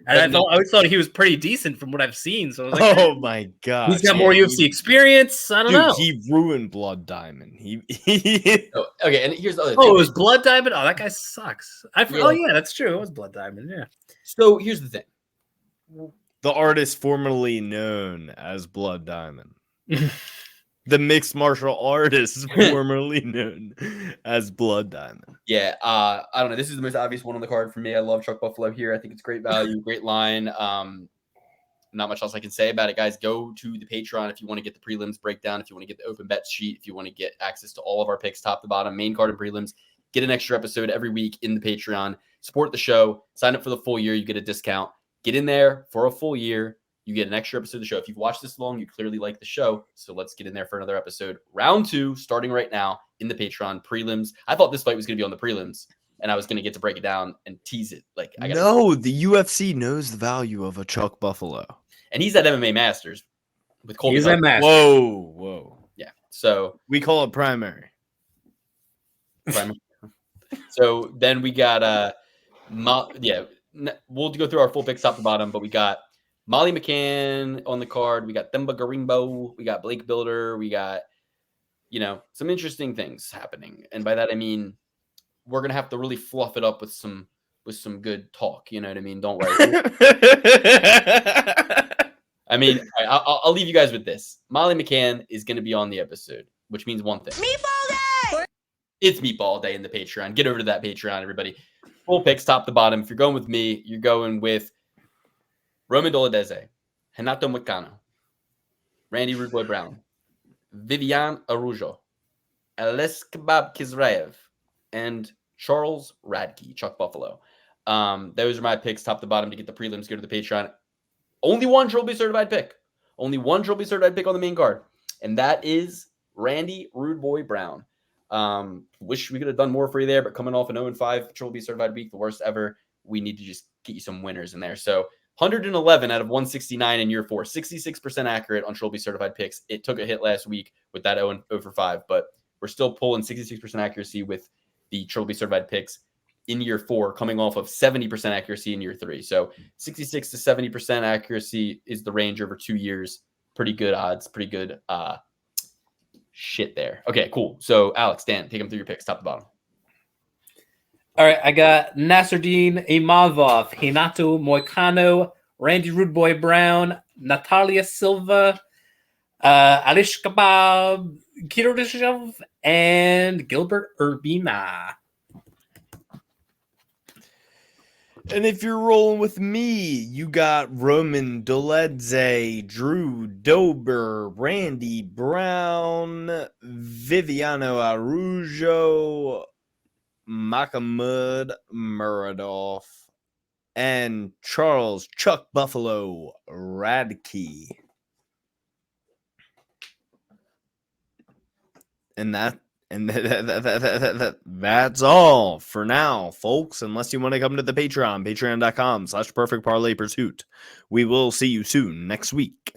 And I always thought he was pretty decent from what I've seen. So I was like, oh my god, he's got more UFC experience. I don't know. He ruined Blood Diamond. Okay, and here's the other thing. Oh, it was Blood Diamond. Oh, that guy sucks. Oh yeah, that's true. It was Blood Diamond. Yeah. So here's the thing. The artist formerly known as Blood Diamond. The mixed martial artist formerly known as Blood Diamond. Yeah, I don't know. This is the most obvious one on the card for me. I love Chuck Buffalo here. I think it's great value, great line. Not much else I can say about it, guys. Go to the Patreon if you want to get the prelims breakdown, if you want to get the open bet sheet, if you want to get access to all of our picks, top to bottom, main card and prelims. Get an extra episode every week in the Patreon. Support the show. Sign up for the full year. You get a discount. Get in there for a full year. You get an extra episode of the show. If you've watched this long, you clearly like the show. So let's get in there for another episode. Round 2, starting right now in the Patreon prelims. I thought this fight was going to be on the prelims, and I was going to get to break it down and tease it. The UFC knows the value of a Chuck Buffalo. And he's at MMA Masters with Colby. He's at Masters. Whoa. Yeah. So we call it primary. So then we got, we'll go through our full picks top to bottom, but we got Molly McCann on the card. We got Themba Garimbo. We got Blake Builder. We got, some interesting things happening. And by that, I mean, we're going to have to really fluff it up with some good talk. You know what I mean? Don't worry. I mean, I'll leave you guys with this. Molly McCann is going to be on the episode, which means one thing. Meatball Day! It's Meatball Day in the Patreon. Get over to that Patreon, everybody. Full picks top to bottom. If you're going with me, you're going with Roman Dolidze, Renato Moicano, Randy Rude Boy Brown, Viviane Araujo, Kebab Khizriev, and Charles Radtke, Chuck Buffalo. Those are my picks top to bottom to get the prelims. Go to the Patreon. Only one Trophy certified pick. Only one Trophy certified pick on the main card. And that is Randy Rude Boy Brown. Wish we could have done more for you there, but coming off an 0-5 Trophy certified week, the worst ever, we need to just get you some winners in there. So 111 out of 169 in year 4, 66% accurate on Trophy certified picks. It took a hit last week with that 0-5, but we're still pulling 66% accuracy with the Trophy certified picks in year 4, coming off of 70% accuracy in year 3. So 66 to 70% accuracy is the range over 2 years. Pretty good odds, pretty good shit there. Okay, cool. So Alex, Dan, take them through your picks, top to bottom. All right, I got Nasruddin Imavov, Renato Moicano, Randy Rude Boy Brown, Natalia Silva, Alish Kebab, Khizriev, and Gilbert Urbina. And if you're rolling with me, you got Roman Dolidze, Drew Dober, Randy Brown, Viviano Araujo, Makamud Muradoov, and Charles Chuck Buffalo Radtke. And that's all for now, folks. Unless you want to come to the Patreon, patreon.com/perfectparlaypursuit. We will see you soon next week.